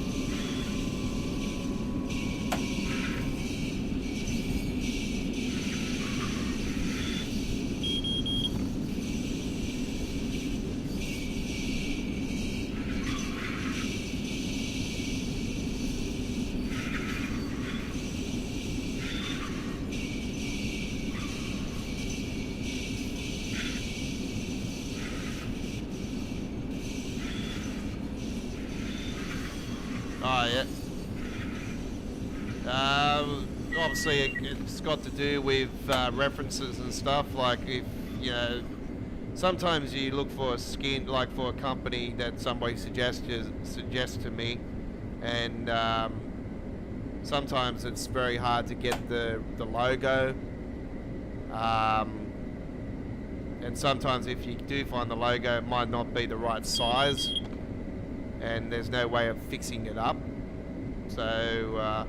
Oh, yeah. Obviously, it's got to do with references and stuff. Like, if, you know, sometimes you look for a skin, like for a company that somebody suggests to me, and sometimes it's very hard to get the logo. And sometimes if you do find the logo, it might not be the right size, and there's no way of fixing it up. So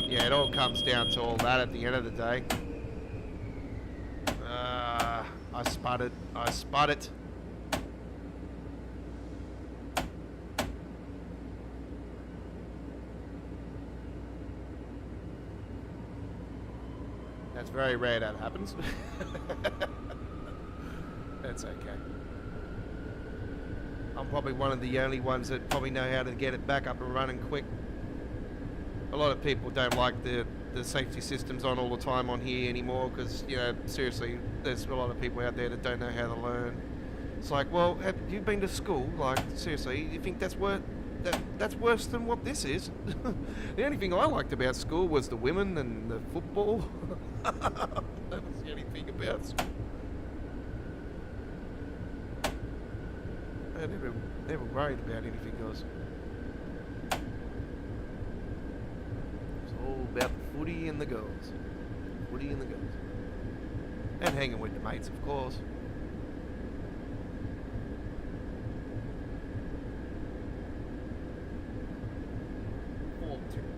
yeah, it all comes down to all that at the end of the day. I sputtered. it's very rare that happens. That's okay. I'm probably one of the only ones that probably know how to get it back up and running quick. A lot of people don't like the safety systems on all the time on here anymore because, you know, seriously, there's a lot of people out there that don't know how to learn. It's like, well, have you been to school? Like, seriously, you think that's worse than what this is? The only thing I liked about school was the women and the football. That was the only thing about school. I never worried about anything else. It's all about the footy and the girls. Footy and the girls. And hanging with the mates, of course.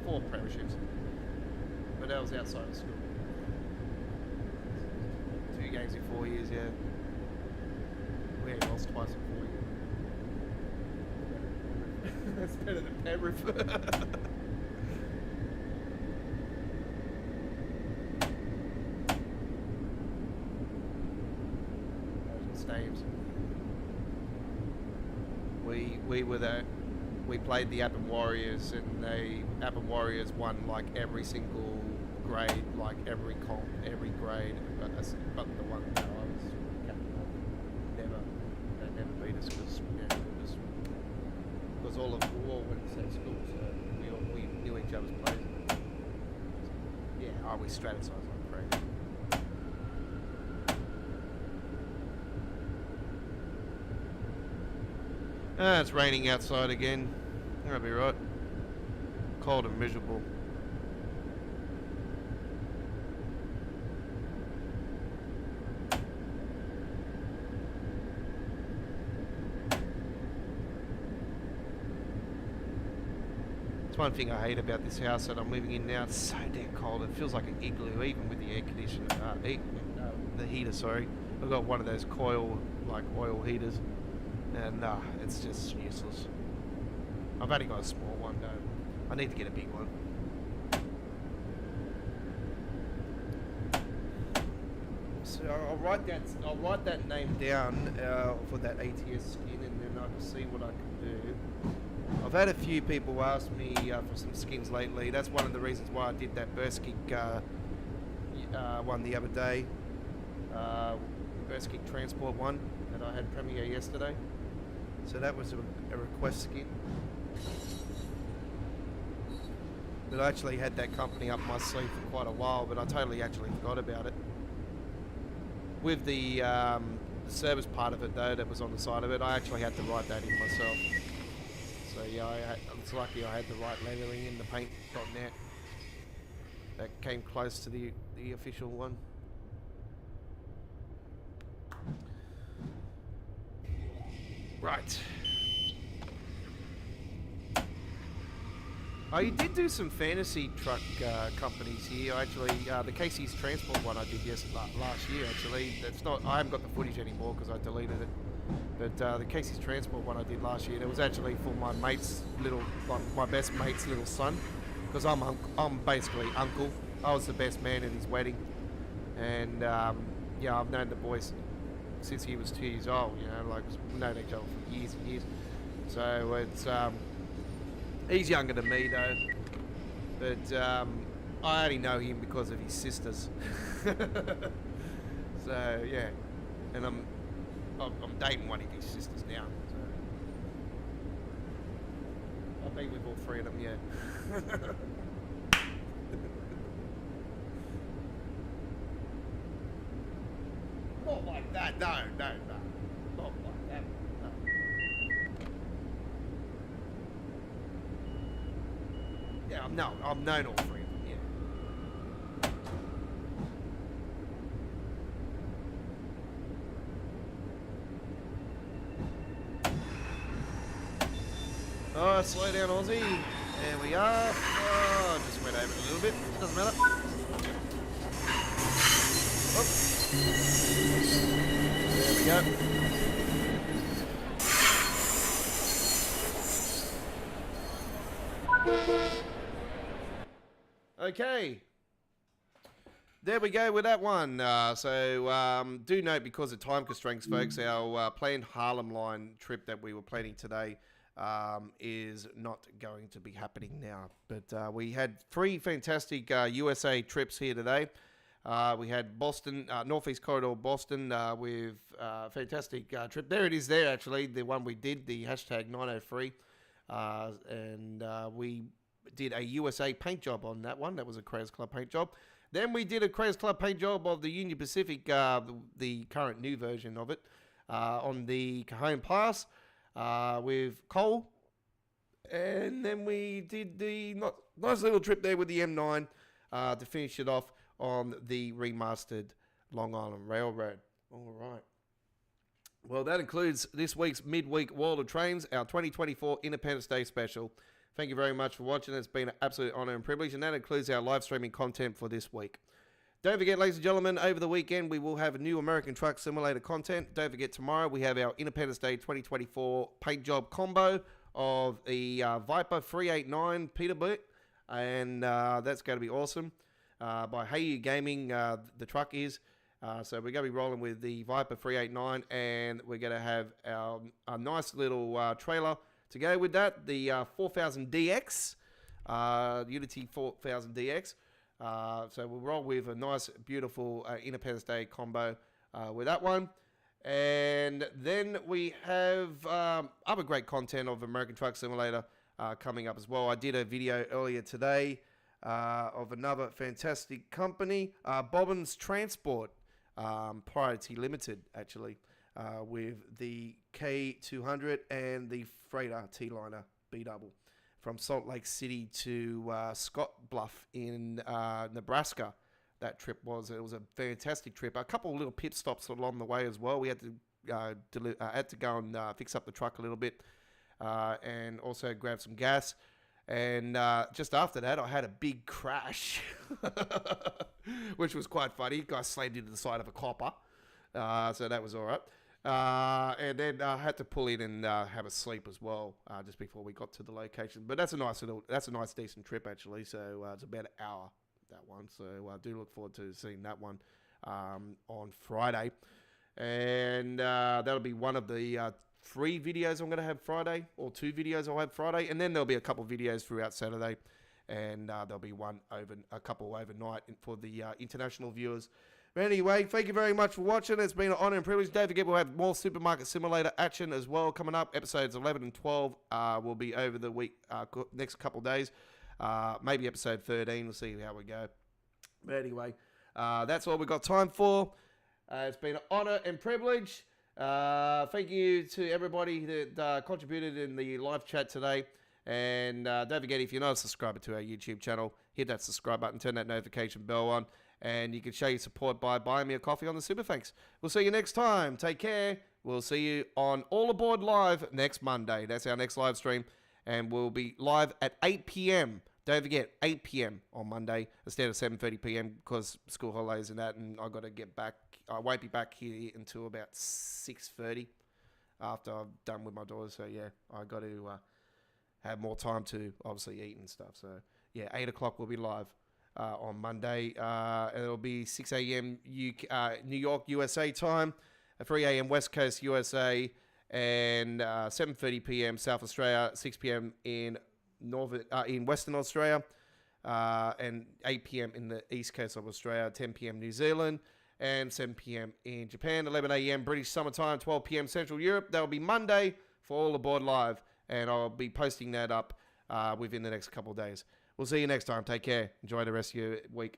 Four premierships. But that was outside of school. 2 games in 4 years, yeah. We ain't lost twice in 4 years. That's better than Penrith. Staves. We played the Appin Warriors, and Appin Warriors won like every single grade, like every comp, every grade, but the one that I was captain of, they never beat us because all went to the same school, so we knew each other's players. Yeah, we strategized like crazy. It's raining outside again. That'll be right. Cold and miserable. It's one thing I hate about this house that I'm living in now. It's so damn cold. It feels like an igloo, even with the air conditioner. The heater, sorry. I've got one of those oil heaters. And it's just useless. I've only got a small one though. I need to get a big one. So I'll write that name down for that ATS skin, and then I can see what I can do. I've had a few people ask me for some skins lately. That's one of the reasons why I did that burst kick one the other day. Burst kick transport one that I had premiere yesterday. So that was a request skin. But I actually had that company up my sleeve for quite a while, but I totally actually forgot about it. With the service part of it though, that was on the side of it, I actually had to write that in myself. So yeah, it's lucky I had the right lettering in the paint.net. That came close to the official one. Right. Oh, you did do some fantasy truck companies here. Actually, the Casey's Transport one I did last year. Actually, that's not. I haven't got the footage anymore because I deleted it. But the Casey's Transport one I did last year. That was actually for my mate's my best mate's little son, because I'm basically uncle. I was the best man at his wedding, and yeah, I've known the boys since he was 2 years old, you know, like we've known each other for years and years. So it's he's younger than me though, but I only know him because of his sisters. So yeah, and I'm dating one of his sisters now. So I've been with all 3 of them, yeah. Not like that, no. Not like that, no. Yeah, I've known all 3 of them, yeah. Oh, slow down, Aussie. There we are. Oh, just went over it a little bit. Doesn't matter. Oh. There we go. Okay. There we go with that one. Do note, because of time constraints, folks, our planned Harlem Line trip that we were planning today is not going to be happening now. But we had 3 fantastic USA trips here today. We had Boston, Northeast Corridor Boston with fantastic trip. There it is there, actually, the one we did, the hashtag 903. And we did a USA paint job on that one. That was a Creators Club paint job. Then we did a Creators Club paint job of the Union Pacific, the current new version of it, on the Cajon Pass with Cole. And then we did the nice little trip there with the M9 to finish it off on the remastered Long Island Railroad. All right. Well, that includes this week's midweek World of Trains, our 2024 Independence Day special. Thank you very much for watching. It's been an absolute honor and privilege, and that includes our live streaming content for this week. Don't forget, ladies and gentlemen, over the weekend we will have a new American Truck Simulator content. Don't forget, tomorrow we have our Independence Day 2024 paint job combo of the Viper 389 Peterbilt, and that's going to be awesome. By Hey You Gaming, the truck is. So we're going to be rolling with the Viper 389, and we're going to have our nice little trailer to go with that, the 4000DX, Unity 4000DX. So we'll roll with a nice, beautiful Independence Day combo with that one. And then we have other great content of American Truck Simulator coming up as well. I did a video earlier today of another fantastic company, Bobbins Transport, Priority Limited, actually, with the K200 and the Freighter T-Liner B-Double from Salt Lake City to Scott Bluff in Nebraska. That trip was a fantastic trip. A couple of little pit stops along the way as well. We had to go and fix up the truck a little bit and also grab some gas. And just after that, I had a big crash, which was quite funny. Guy slammed into the side of a copper, so that was all right. And then I had to pull in and have a sleep as well just before we got to the location. But that's a nice decent trip, actually. So it's about an hour, that one. So I do look forward to seeing that one on Friday. And that'll be one of the 3 videos I'm going to have Friday, or 2 videos I'll have Friday, and then there'll be a couple videos throughout Saturday, and there'll be a couple overnight for the international viewers. But anyway, thank you very much for watching. It's been an honor and privilege. Don't forget, we'll have more Supermarket Simulator action as well coming up. Episodes 11 and 12 will be over the week, next couple days. Maybe episode 13. We'll see how we go. But anyway, that's all we've got time for. It's been an honor and privilege. Thank you to everybody that contributed in the live chat today. And don't forget, if you're not a subscriber to our YouTube channel, hit that subscribe button, turn that notification bell on, and you can show your support by buying me a coffee on the Super Thanks. We'll see you next time. Take care. We'll see you on All Aboard Live next Monday. That's our next live stream. And we'll be live at 8 p.m. Don't forget, 8 p.m. on Monday instead of 7:30 p.m. because school holidays and that, and I've got to get back. I won't be back here until about 6:30 after I've done with my daughter. So, yeah, I've got to have more time to obviously eat and stuff. So, yeah, 8 o'clock we'll be live on Monday. And it'll be 6 a.m. New York, USA time, 3 a.m. West Coast, USA, and 7:30 p.m. South Australia, 6 p.m. in Western Australia, and 8 p.m. in the East Coast of Australia, 10 p.m. New Zealand, and 7 p.m. in Japan, 11 a.m. British summertime, 12 p.m. Central Europe. That'll be Monday for All Aboard Live, and I'll be posting that up within the next couple of days. We'll see you next time. Take care. Enjoy the rest of your week.